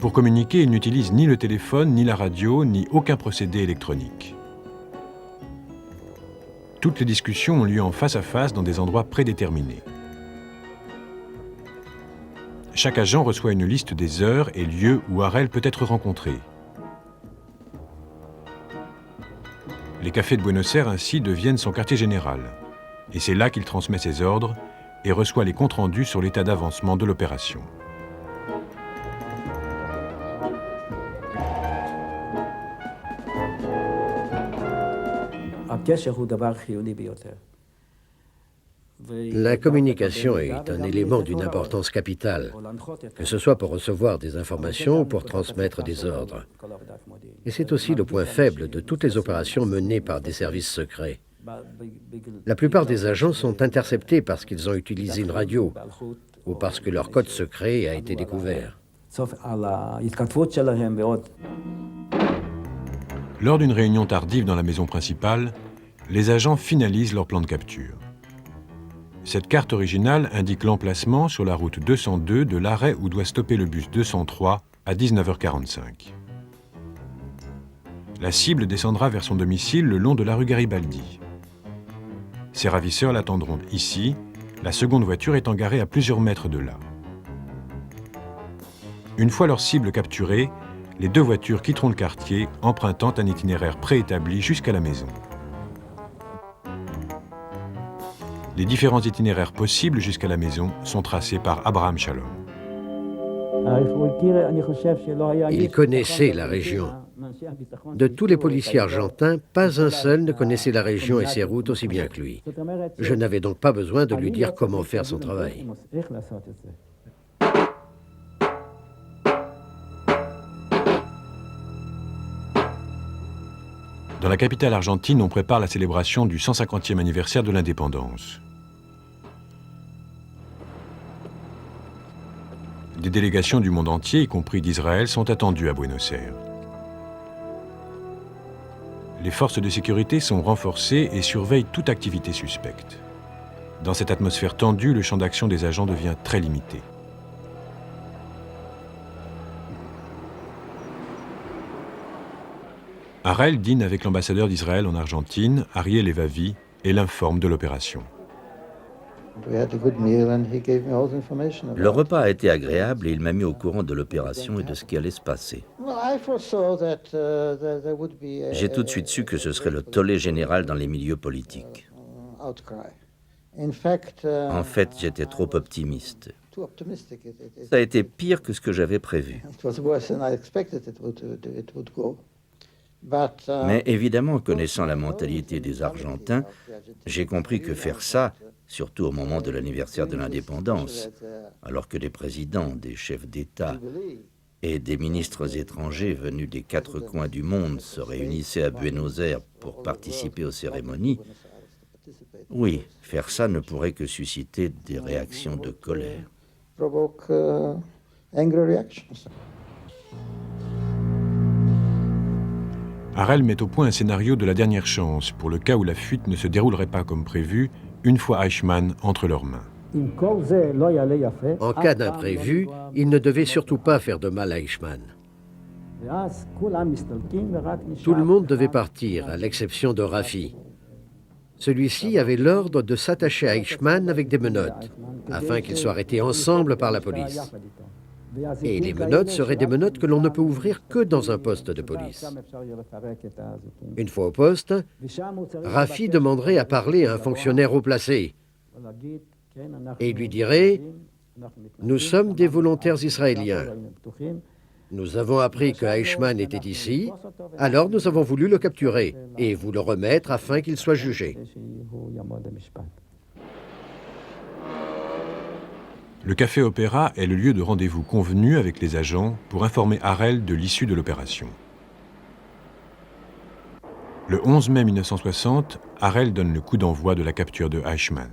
Pour communiquer, il n'utilise ni le téléphone, ni la radio, ni aucun procédé électronique. Toutes les discussions ont lieu en face à face dans des endroits prédéterminés. Chaque agent reçoit une liste des heures et lieux où Harel peut être rencontré. Les cafés de Buenos Aires ainsi deviennent son quartier général. Et c'est là qu'il transmet ses ordres et reçoit les comptes rendus sur l'état d'avancement de l'opération. La communication est un élément d'une importance capitale, que ce soit pour recevoir des informations ou pour transmettre des ordres. Et c'est aussi le point faible de toutes les opérations menées par des services secrets. La plupart des agents sont interceptés parce qu'ils ont utilisé une radio ou parce que leur code secret a été découvert. Lors d'une réunion tardive dans la maison principale, les agents finalisent leur plan de capture. Cette carte originale indique l'emplacement sur la route 202 de l'arrêt où doit stopper le bus 203 à 19h45. La cible descendra vers son domicile le long de la rue Garibaldi. Ses ravisseurs l'attendront ici, la seconde voiture étant garée à plusieurs mètres de là. Une fois leur cible capturée, les deux voitures quitteront le quartier, empruntant un itinéraire préétabli jusqu'à la maison. Les différents itinéraires possibles jusqu'à la maison sont tracés par Abraham Shalom. Il connaissait la région. De tous les policiers argentins, pas un seul ne connaissait la région et ses routes aussi bien que lui. Je n'avais donc pas besoin de lui dire comment faire son travail. Dans la capitale argentine, on prépare la célébration du 150e anniversaire de l'indépendance. Des délégations du monde entier, y compris d'Israël, sont attendues à Buenos Aires. Les forces de sécurité sont renforcées et surveillent toute activité suspecte. Dans cette atmosphère tendue, le champ d'action des agents devient très limité. Harel dîne avec l'ambassadeur d'Israël en Argentine, Ariel Evavi, et l'informe de l'opération. Le repas a été agréable et il m'a mis au courant de l'opération et de ce qui allait se passer. J'ai tout de suite su que ce serait le tollé général dans les milieux politiques. En fait, j'étais trop optimiste. Ça a été pire que ce que j'avais prévu. Mais évidemment, connaissant la mentalité des Argentins, j'ai compris que faire ça, surtout au moment de l'anniversaire de l'indépendance, alors que des présidents, des chefs d'État et des ministres étrangers venus des quatre coins du monde se réunissaient à Buenos Aires pour participer aux cérémonies, oui, faire ça ne pourrait que susciter des réactions de colère. Harel met au point un scénario de la dernière chance pour le cas où la fuite ne se déroulerait pas comme prévu, une fois Eichmann entre leurs mains. En cas d'imprévu, il ne devait surtout pas faire de mal à Eichmann. Tout le monde devait partir, à l'exception de Rafi. Celui-ci avait l'ordre de s'attacher à Eichmann avec des menottes, afin qu'ils soient arrêtés ensemble par la police. Et les menottes seraient des menottes que l'on ne peut ouvrir que dans un poste de police. Une fois au poste, Rafi demanderait à parler à un fonctionnaire haut placé. et il lui dirait « Nous sommes des volontaires israéliens. Nous avons appris que Eichmann était ici, alors nous avons voulu le capturer et vous le remettre afin qu'il soit jugé. » Le Café Opéra est le lieu de rendez-vous convenu avec les agents pour informer Harel de l'issue de l'opération. Le 11 mai 1960, Harel donne le coup d'envoi de la capture de Eichmann.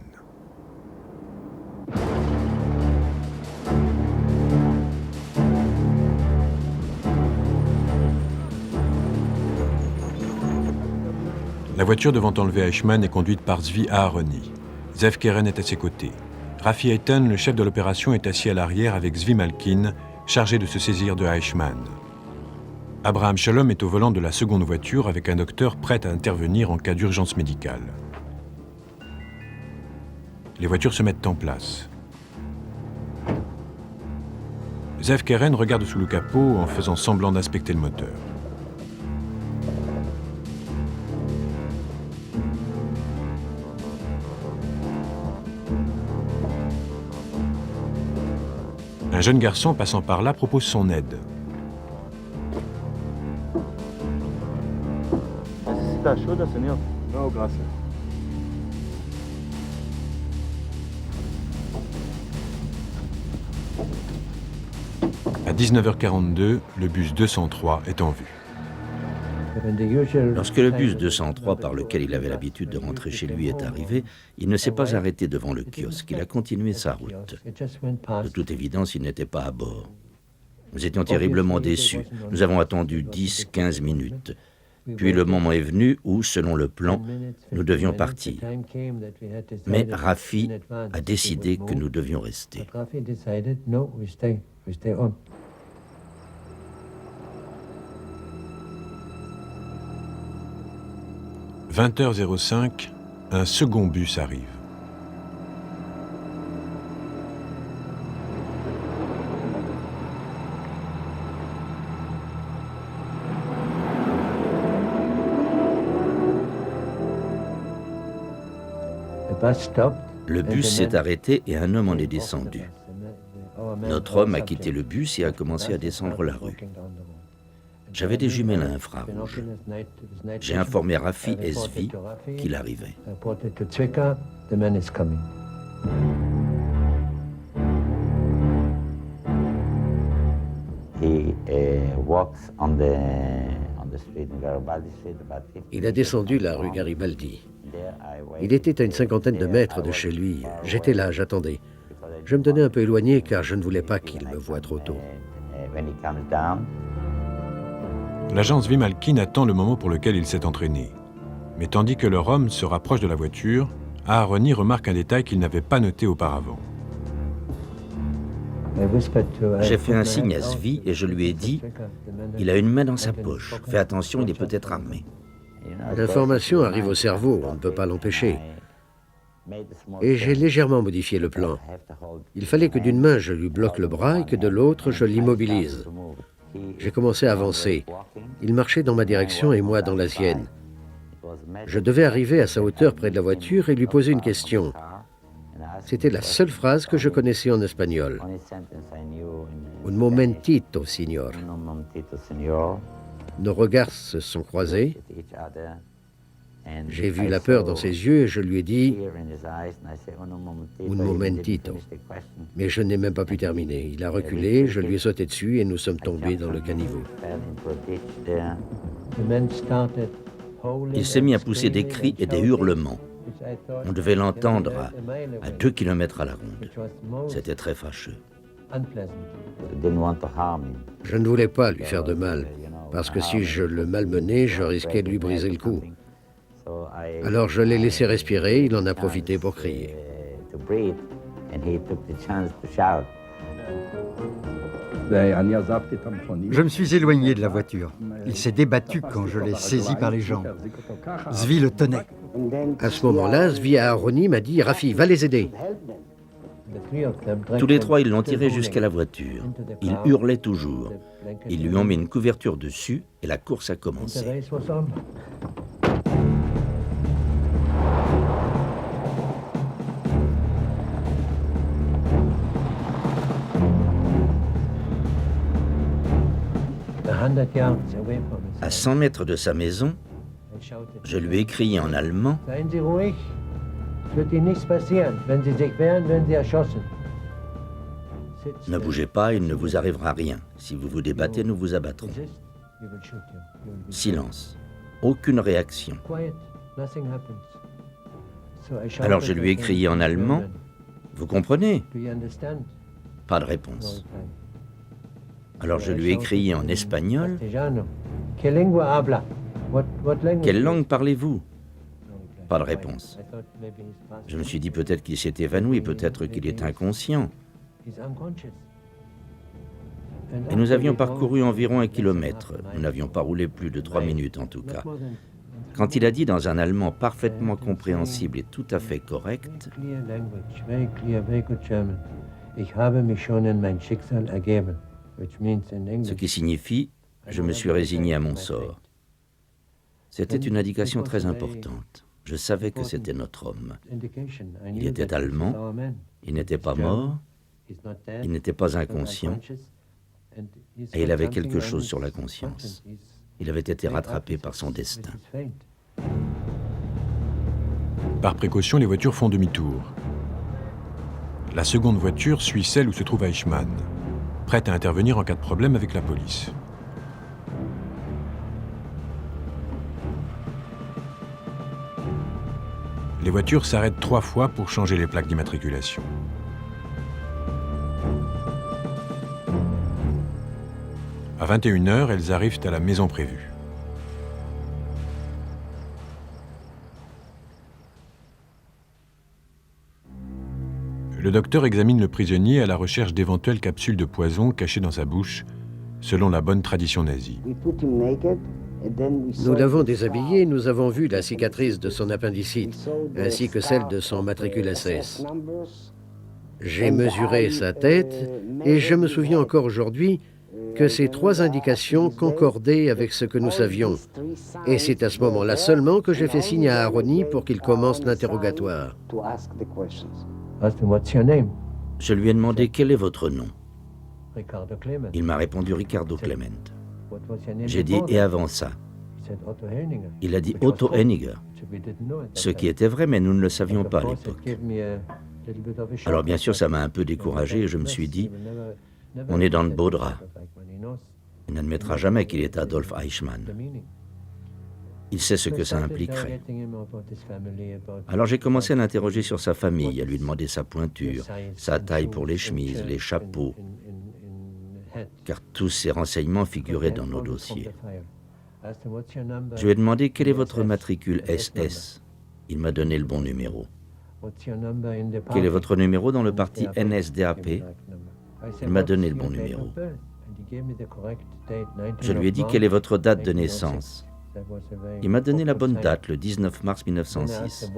La voiture devant enlever Eichmann est conduite par Zvi Aharoni. Zev Keren est à ses côtés. Rafi Eitan, le chef de l'opération, est assis à l'arrière avec Zvi Malkin, chargé de se saisir de Eichmann. Abraham Shalom est au volant de la seconde voiture avec un docteur prêt à intervenir en cas d'urgence médicale. Les voitures se mettent en place. Zev Keren regarde sous le capot en faisant semblant d'inspecter le moteur. Un jeune garçon passant par là propose son aide. À 19h42, le bus 203 est en vue. Lorsque le bus 203 par lequel il avait l'habitude de rentrer chez lui est arrivé, il ne s'est pas arrêté devant le kiosque, il a continué sa route. De toute évidence, il n'était pas à bord. Nous étions terriblement déçus. Nous avons attendu 10-15 minutes. Puis le moment est venu où, selon le plan, nous devions partir. Mais Rafi a décidé que nous devions rester. 20h05, un second bus arrive. Le bus s'est arrêté et un homme en est descendu. Notre homme a quitté le bus et a commencé à descendre la rue. J'avais des jumelles à infrarouge. J'ai informé Rafi et Zvi qu'il arrivait. Il a descendu la rue Garibaldi. Il était à une cinquantaine de mètres de chez lui. J'étais là, j'attendais. Je me tenais un peu éloigné car je ne voulais pas qu'il me voie trop tôt. L'agent Zvi Malkin attend le moment pour lequel il s'est entraîné. Mais tandis que leur homme se rapproche de la voiture, Aharoni remarque un détail qu'il n'avait pas noté auparavant. J'ai fait un signe à Zvi et je lui ai dit « Il a une main dans sa poche. Fais attention, il est peut-être armé. » L'information arrive au cerveau, on ne peut pas l'empêcher. Et j'ai légèrement modifié le plan. Il fallait que d'une main je lui bloque le bras et que de l'autre je l'immobilise. J'ai commencé à avancer. Il marchait dans ma direction et moi dans la sienne. Je devais arriver à sa hauteur près de la voiture et lui poser une question. C'était la seule phrase que je connaissais en espagnol. Un momentito, signor. Nos regards se sont croisés. J'ai vu la peur dans ses yeux et je lui ai dit « Un momentito ». Mais je n'ai même pas pu terminer. Il a reculé, je lui ai sauté dessus et nous sommes tombés dans le caniveau. Il s'est mis à pousser des cris et des hurlements. On devait l'entendre à 2 km à la ronde. C'était très fâcheux. Je ne voulais pas lui faire de mal, parce que si je le malmenais, je risquais de lui briser le cou. Alors je l'ai laissé respirer, il en a profité pour crier. Je me suis éloigné de la voiture. Il s'est débattu quand je l'ai saisi par les jambes. Zvi le tenait. À ce moment-là, Zvi Aharoni m'a dit « Rafi, va les aider ». Tous les trois, ils l'ont tiré jusqu'à la voiture. Il hurlait toujours. Ils lui ont mis une couverture dessus et la course a commencé. À 100 mètres de sa maison, je lui ai crié en allemand « Ne bougez pas, il ne vous arrivera rien. Si vous vous débattez, nous vous abattrons. » Silence. Aucune réaction. Alors je lui ai crié en allemand « Vous comprenez ?» Pas de réponse. Alors je lui ai crié en espagnol « Quelle langue parlez-vous ?» Pas de réponse. Je me suis dit peut-être qu'il s'est évanoui, peut-être qu'il est inconscient. Et nous avions parcouru environ 1 kilomètre. Nous n'avions pas roulé plus de 3 minutes en tout cas. Quand il a dit dans un allemand parfaitement compréhensible et tout à fait correct, ce qui signifie « je me suis résigné à mon sort ». C'était une indication très importante. Je savais que c'était notre homme. Il était allemand, il n'était pas mort, il n'était pas inconscient, et il avait quelque chose sur la conscience. Il avait été rattrapé par son destin. Par précaution, les voitures font demi-tour. La seconde voiture suit celle où se trouve Eichmann, prête à intervenir en cas de problème avec la police. Les voitures s'arrêtent 3 fois pour changer les plaques d'immatriculation. À 21h, elles arrivent à la maison prévue. Le docteur examine le prisonnier à la recherche d'éventuelles capsules de poison cachées dans sa bouche, selon la bonne tradition nazie. Nous l'avons déshabillé, nous avons vu la cicatrice de son appendicite, ainsi que celle de son matricule SS. J'ai mesuré sa tête et je me souviens encore aujourd'hui que ces 3 indications concordaient avec ce que nous savions. Et c'est à ce moment-là seulement que j'ai fait signe à Aroni pour qu'il commence l'interrogatoire. Je lui ai demandé « Quel est votre nom ?» Il m'a répondu « Ricardo Clement ». J'ai dit « Et avant ça ?» Il a dit « Otto Henniger », ce qui était vrai, mais nous ne le savions pas à l'époque. Alors bien sûr, ça m'a un peu découragé et je me suis dit « On est dans de beaux draps. Il n'admettra jamais qu'il est Adolf Eichmann. Il sait ce que ça impliquerait. » Alors j'ai commencé à l'interroger sur sa famille, à lui demander sa pointure, sa taille pour les chemises, les chapeaux, car tous ces renseignements figuraient dans nos dossiers. Je lui ai demandé « Quel est votre matricule SS ?» Il m'a donné le bon numéro. « Quel est votre numéro dans le parti NSDAP ?» Il m'a donné le bon numéro. Je lui ai dit « Quelle est votre date de naissance ?» Il m'a donné la bonne date, le 19 mars 1906.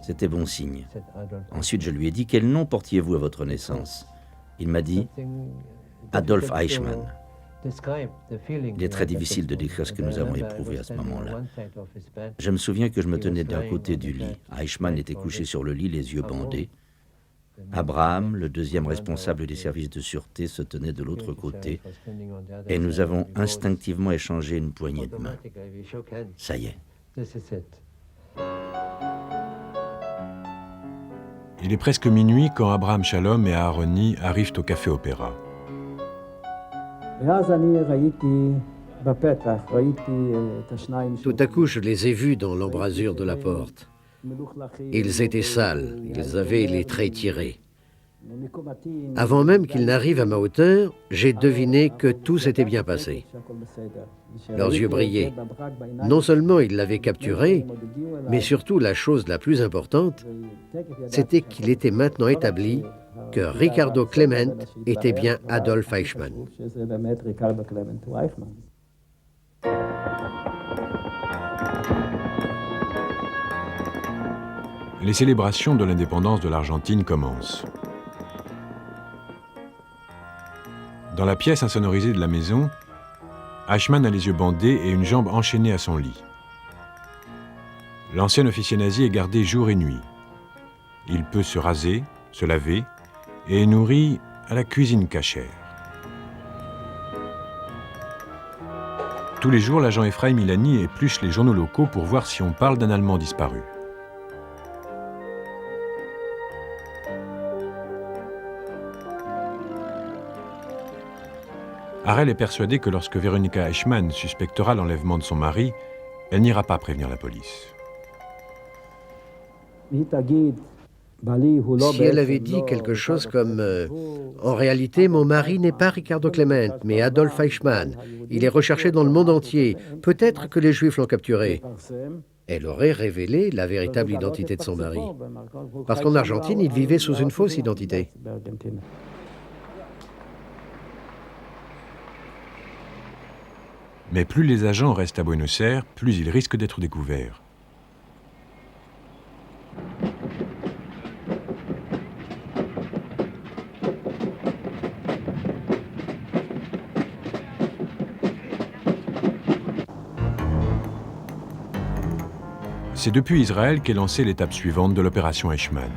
C'était bon signe. Ensuite, je lui ai dit « Quel nom portiez-vous à votre naissance ?» Il m'a dit « Adolf Eichmann ». Il est très difficile de décrire ce que nous avons éprouvé à ce moment-là. Je me souviens que je me tenais d'un côté du lit. Eichmann était couché sur le lit, les yeux bandés. Abraham, le deuxième responsable des services de sûreté, se tenait de l'autre côté. Et nous avons instinctivement échangé une poignée de main. Ça y est. Il est presque minuit quand Abraham Shalom et Aharoni arrivent au Café Opéra. Tout à coup, je les ai vus dans l'embrasure de la porte. Ils étaient sales, ils avaient les traits tirés. Avant même qu'ils n'arrivent à ma hauteur, j'ai deviné que tout s'était bien passé. Leurs yeux brillaient. Non seulement ils l'avaient capturé, mais surtout la chose la plus importante, c'était qu'il était maintenant établi que Ricardo Clement était bien Adolf Eichmann. Les célébrations de l'indépendance de l'Argentine commencent. Dans la pièce insonorisée de la maison, Eichmann a les yeux bandés et une jambe enchaînée à son lit. L'ancien officier nazi est gardé jour et nuit. Il peut se raser, se laver et est nourri à la cuisine cachère. Tous les jours, l'agent Ephraim Ilani épluche les journaux locaux pour voir si on parle d'un Allemand disparu. Harel est persuadée que lorsque Veronica Eichmann suspectera l'enlèvement de son mari, elle n'ira pas prévenir la police. Si elle avait dit quelque chose comme en réalité, mon mari n'est pas Ricardo Clement, mais Adolf Eichmann. Il est recherché dans le monde entier. Peut-être que les Juifs l'ont capturé. » Elle aurait révélé la véritable identité de son mari. Parce qu'en Argentine, il vivait sous une fausse identité. Mais plus les agents restent à Buenos Aires, plus ils risquent d'être découverts. C'est depuis Israël qu'est lancée l'étape suivante de l'opération Eichmann.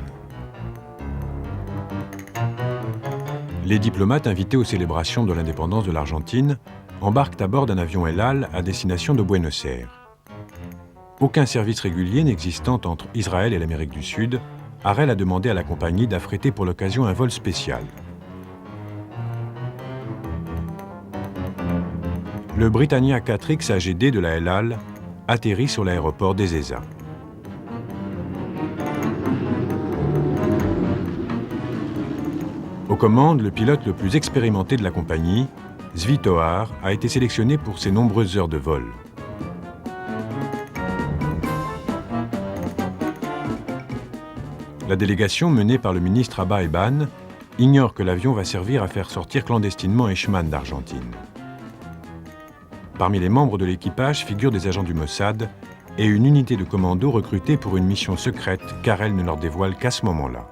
Les diplomates invités aux célébrations de l'indépendance de l'Argentine embarquent à bord d'un avion El Al à destination de Buenos Aires. Aucun service régulier n'existant entre Israël et l'Amérique du Sud, Harel a demandé à la compagnie d'affréter pour l'occasion un vol spécial. Le Britannia 4X AGD de la El Al atterrit sur l'aéroport d'Ezeiza. Aux commandes, le pilote le plus expérimenté de la compagnie, Zvi Toar, a été sélectionné pour ses nombreuses heures de vol. La délégation menée par le ministre Abba Eban ignore que l'avion va servir à faire sortir clandestinement Eichmann d'Argentine. Parmi les membres de l'équipage figurent des agents du Mossad et une unité de commando recrutée pour une mission secrète qu'Harel ne leur dévoile qu'à ce moment-là.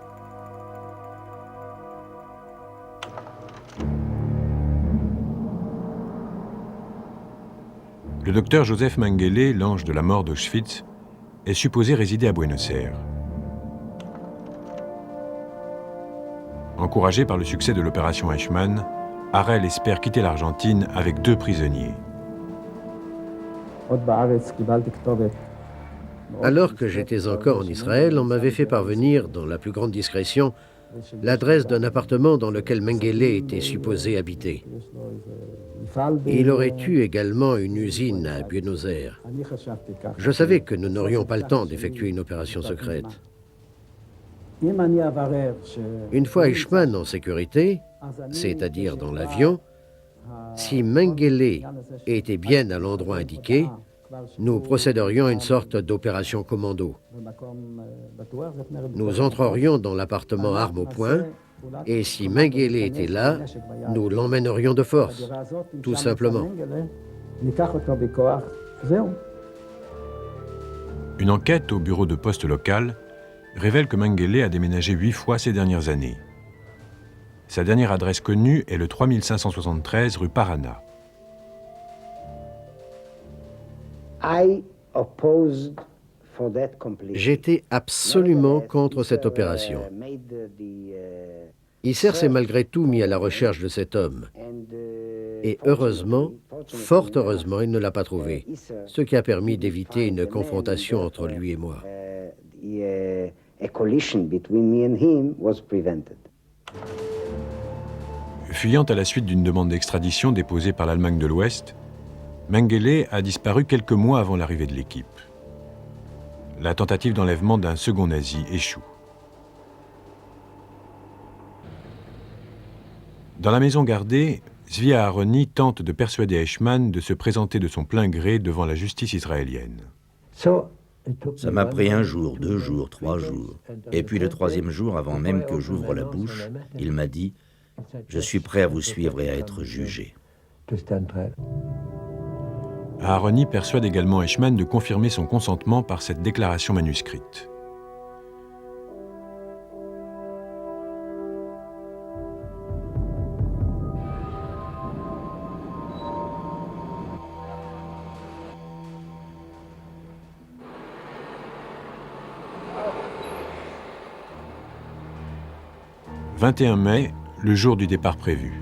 Le docteur Joseph Mengele, l'ange de la mort d'Auschwitz, est supposé résider à Buenos Aires. Encouragé par le succès de l'opération Eichmann, Harel espère quitter l'Argentine avec 2 prisonniers. Alors que j'étais encore en Israël, on m'avait fait parvenir, dans la plus grande discrétion, l'adresse d'un appartement dans lequel Mengele était supposé habiter. Il aurait eu également une usine à Buenos Aires. Je savais que nous n'aurions pas le temps d'effectuer une opération secrète. Une fois Eichmann en sécurité, c'est-à-dire dans l'avion, si Mengele était bien à l'endroit indiqué, nous procéderions à une sorte d'opération commando. Nous entrerions dans l'appartement armes au poing, et si Mengele était là, nous l'emmènerions de force, tout simplement. Une enquête au bureau de poste local révèle que Mengele a déménagé 8 fois ces dernières années. Sa dernière adresse connue est le 3573 rue Paraná. J'étais absolument contre cette opération. Isser s'est malgré tout mis à la recherche de cet homme. Et heureusement, fort heureusement, il ne l'a pas trouvé, ce qui a permis d'éviter une confrontation entre lui et moi. Fuyant à la suite d'une demande d'extradition déposée par l'Allemagne de l'Ouest, Mengele a disparu quelques mois avant l'arrivée de l'équipe. La tentative d'enlèvement d'un second nazi échoue. Dans la maison gardée, Zvi Aharoni tente de persuader Eichmann de se présenter de son plein gré devant la justice israélienne. Ça m'a pris 1 jour, 2 jours, 3 jours. Et puis le 3e jour, avant même que j'ouvre la bouche, il m'a dit « Je suis prêt à vous suivre et à être jugé ». Aharoni persuade également Eichmann de confirmer son consentement par cette déclaration manuscrite. « 21 mai, le jour du départ prévu.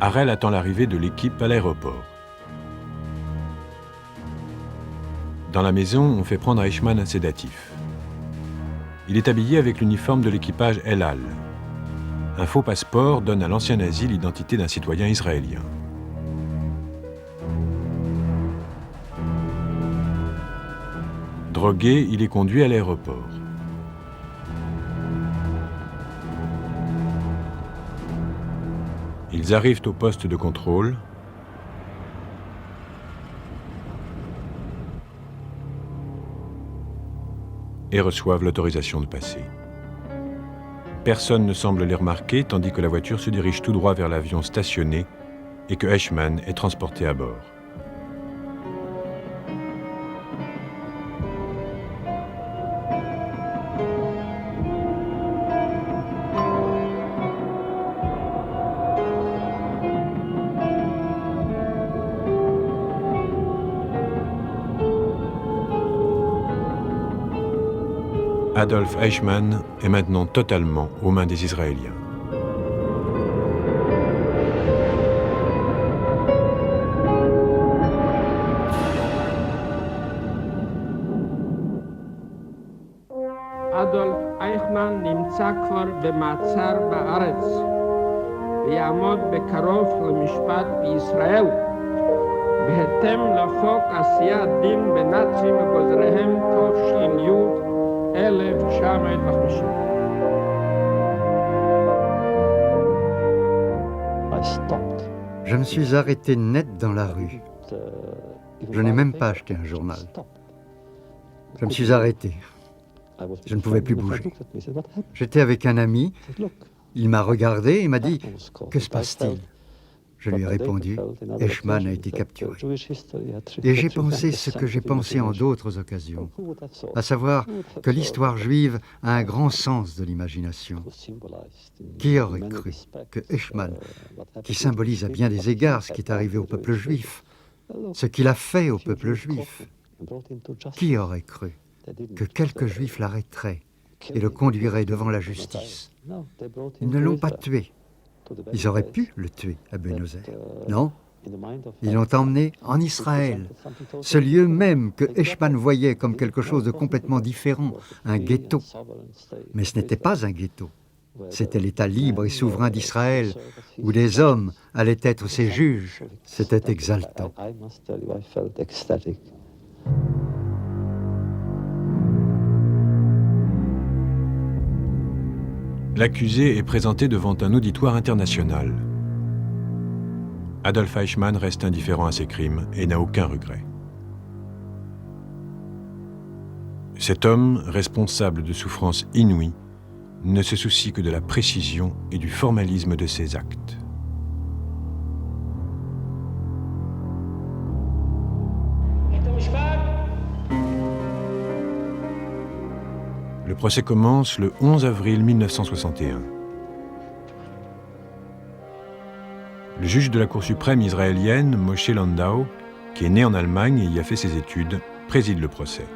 Harel attend l'arrivée de l'équipe à l'aéroport. Dans la maison, on fait prendre à Eichmann un sédatif. Il est habillé avec l'uniforme de l'équipage El Al. Un faux passeport donne à l'ancien nazi l'identité d'un citoyen israélien. Drogué, il est conduit à l'aéroport. Ils arrivent au poste de contrôle. Et reçoivent l'autorisation de passer. Personne ne semble les remarquer, tandis que la voiture se dirige tout droit vers l'avion stationné et que Eichmann est transporté à bord. Adolf Eichmann est maintenant totalement aux mains des Israéliens. אדולף אייכמן נמצא כבר במעצר בארץ ויעמוד בקרוב למשפט בישראל בהתאם לחוק עשיית דין בנאצים וגוזריהם תש"י 1950. Je me suis arrêté net dans la rue. Je n'ai même pas acheté un journal. Je me suis arrêté. Je ne pouvais plus bouger. J'étais avec un ami. Il m'a regardé et m'a dit « Que se passe-t-il » Je lui ai répondu « Eichmann a été capturé ». Et j'ai pensé ce que j'ai pensé en d'autres occasions, à savoir que l'histoire juive a un grand sens de l'imagination. Qui aurait cru que Eichmann, qui symbolise à bien des égards ce qui est arrivé au peuple juif, ce qu'il a fait au peuple juif, qui aurait cru que quelques juifs l'arrêteraient et le conduiraient devant la justice? Ils ne l'ont pas tué. Ils auraient pu le tuer à Buenos Aires. Non, ils l'ont emmené en Israël, ce lieu même que Eichmann voyait comme quelque chose de complètement différent, un ghetto. Mais ce n'était pas un ghetto. C'était l'État libre et souverain d'Israël, où des hommes allaient être ses juges. C'était exaltant. L'accusé est présenté devant un auditoire international. Adolf Eichmann reste indifférent à ses crimes et n'a aucun regret. Cet homme, responsable de souffrances inouïes, ne se soucie que de la précision et du formalisme de ses actes. Le procès commence le 11 avril 1961. Le juge de la Cour suprême israélienne, Moshe Landau, qui est né en Allemagne et y a fait ses études, préside le procès.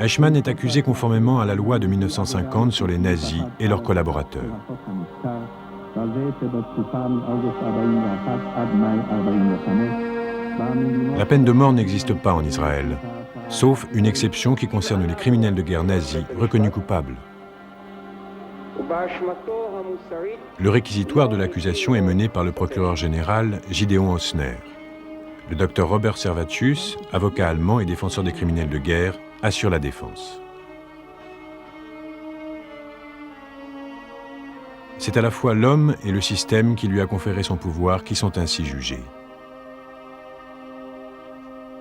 Eichmann est accusé conformément à la loi de 1950 sur les nazis et leurs collaborateurs. La peine de mort n'existe pas en Israël, sauf une exception qui concerne les criminels de guerre nazis reconnus coupables. Le réquisitoire de l'accusation est mené par le procureur général Gideon Hausner. Le docteur Robert Servatius, avocat allemand et défenseur des criminels de guerre, assure la défense. C'est à la fois l'homme et le système qui lui a conféré son pouvoir qui sont ainsi jugés.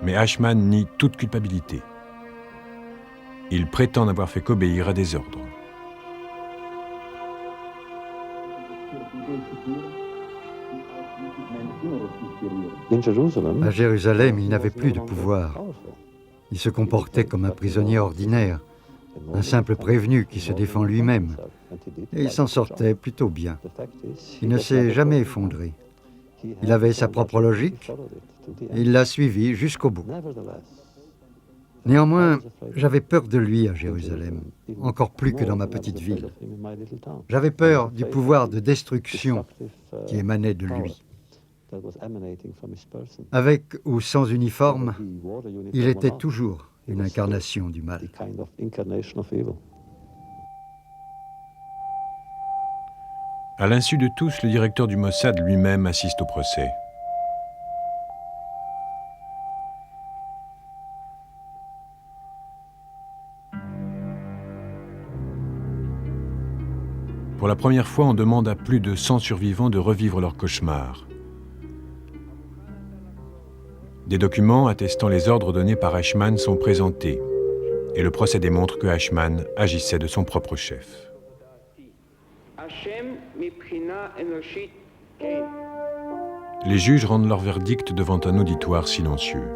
Mais Eichmann nie toute culpabilité. Il prétend n'avoir fait qu'obéir à des ordres. À Jérusalem, il n'avait plus de pouvoir. Il se comportait comme un prisonnier ordinaire, un simple prévenu qui se défend lui-même. Et il s'en sortait plutôt bien. Il ne s'est jamais effondré. Il avait sa propre logique et il l'a suivie jusqu'au bout. Néanmoins, j'avais peur de lui à Jérusalem, encore plus que dans ma petite ville. J'avais peur du pouvoir de destruction qui émanait de lui. Avec ou sans uniforme, il était toujours une incarnation du mal. À l'insu de tous, le directeur du Mossad lui-même assiste au procès. Pour la première fois, on demande à plus de 100 survivants de revivre leur cauchemar. Des documents attestant les ordres donnés par Eichmann sont présentés, et le procès démontre que Eichmann agissait de son propre chef. Les juges rendent leur verdict devant un auditoire silencieux.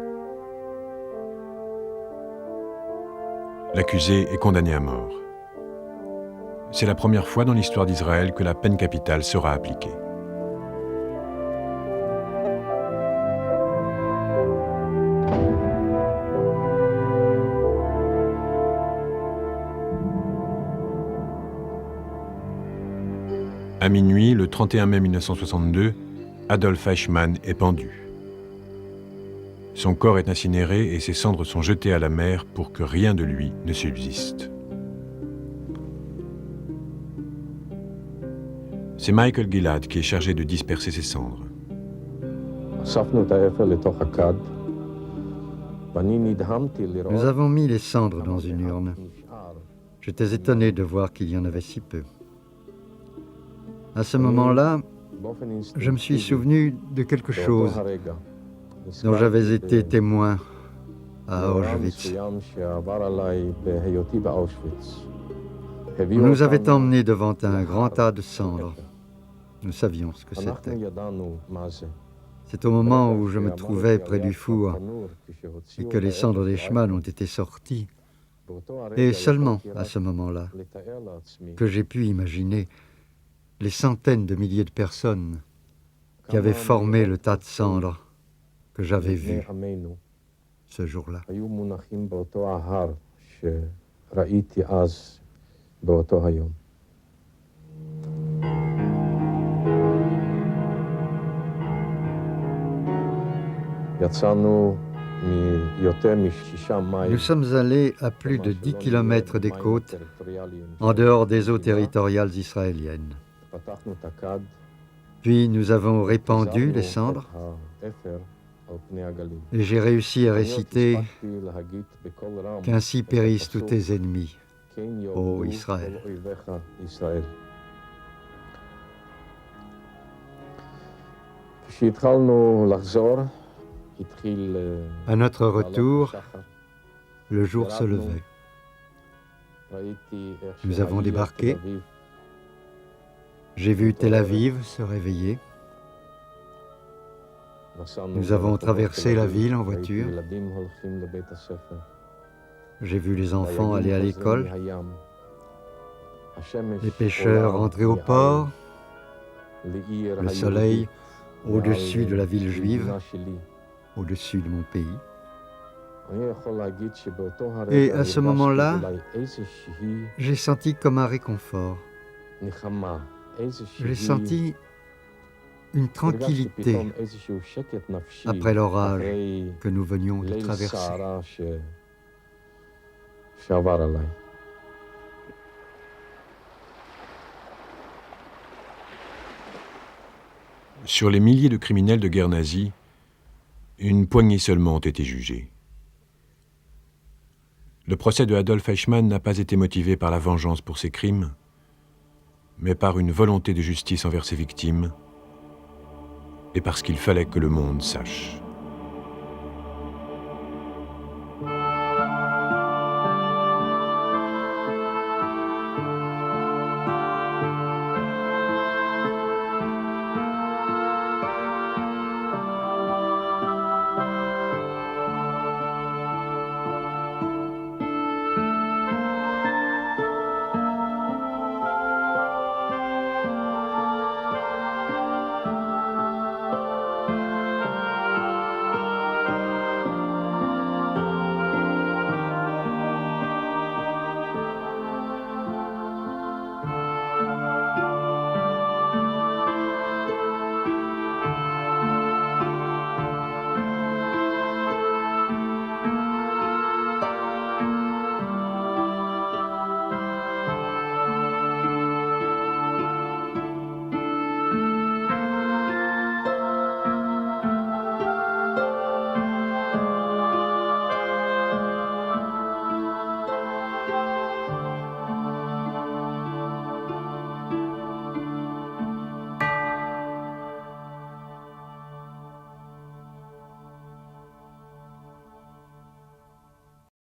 L'accusé est condamné à mort. C'est la première fois dans l'histoire d'Israël que la peine capitale sera appliquée. À minuit, le 31 mai 1962, Adolf Eichmann est pendu. Son corps est incinéré et ses cendres sont jetées à la mer pour que rien de lui ne subsiste. C'est Michael Gilad qui est chargé de disperser ses cendres. Nous avons mis les cendres dans une urne. J'étais étonné de voir qu'il y en avait si peu. À ce moment-là, je me suis souvenu de quelque chose dont j'avais été témoin à Auschwitz. On nous avait emmenés devant un grand tas de cendres. Nous savions ce que c'était. C'est au moment où je me trouvais près du four et que les cendres d'Eichmann ont été sorties, et seulement à ce moment-là, que j'ai pu imaginer les centaines de milliers de personnes qui avaient formé le tas de cendres que j'avais vu ce jour-là. Nous sommes allés à plus de 10 kilomètres des côtes, en dehors des eaux territoriales israéliennes. Puis nous avons répandu les cendres et j'ai réussi à réciter « Qu'ainsi périssent tous tes ennemis, ô Israël ». À notre retour, le jour se levait. Nous avons débarqué. J'ai vu Tel Aviv se réveiller. Nous avons traversé la ville en voiture. J'ai vu les enfants aller à l'école, les pêcheurs rentrer au port, le soleil au-dessus de la ville juive, au-dessus de mon pays. Et à ce moment-là, j'ai senti comme un réconfort. J'ai senti une tranquillité après l'orage que nous venions de traverser. Sur les milliers de criminels de guerre nazie, une poignée seulement ont été jugés. Le procès de Adolf Eichmann n'a pas été motivé par la vengeance pour ses crimes, mais par une volonté de justice envers ses victimes et parce qu'il fallait que le monde sache.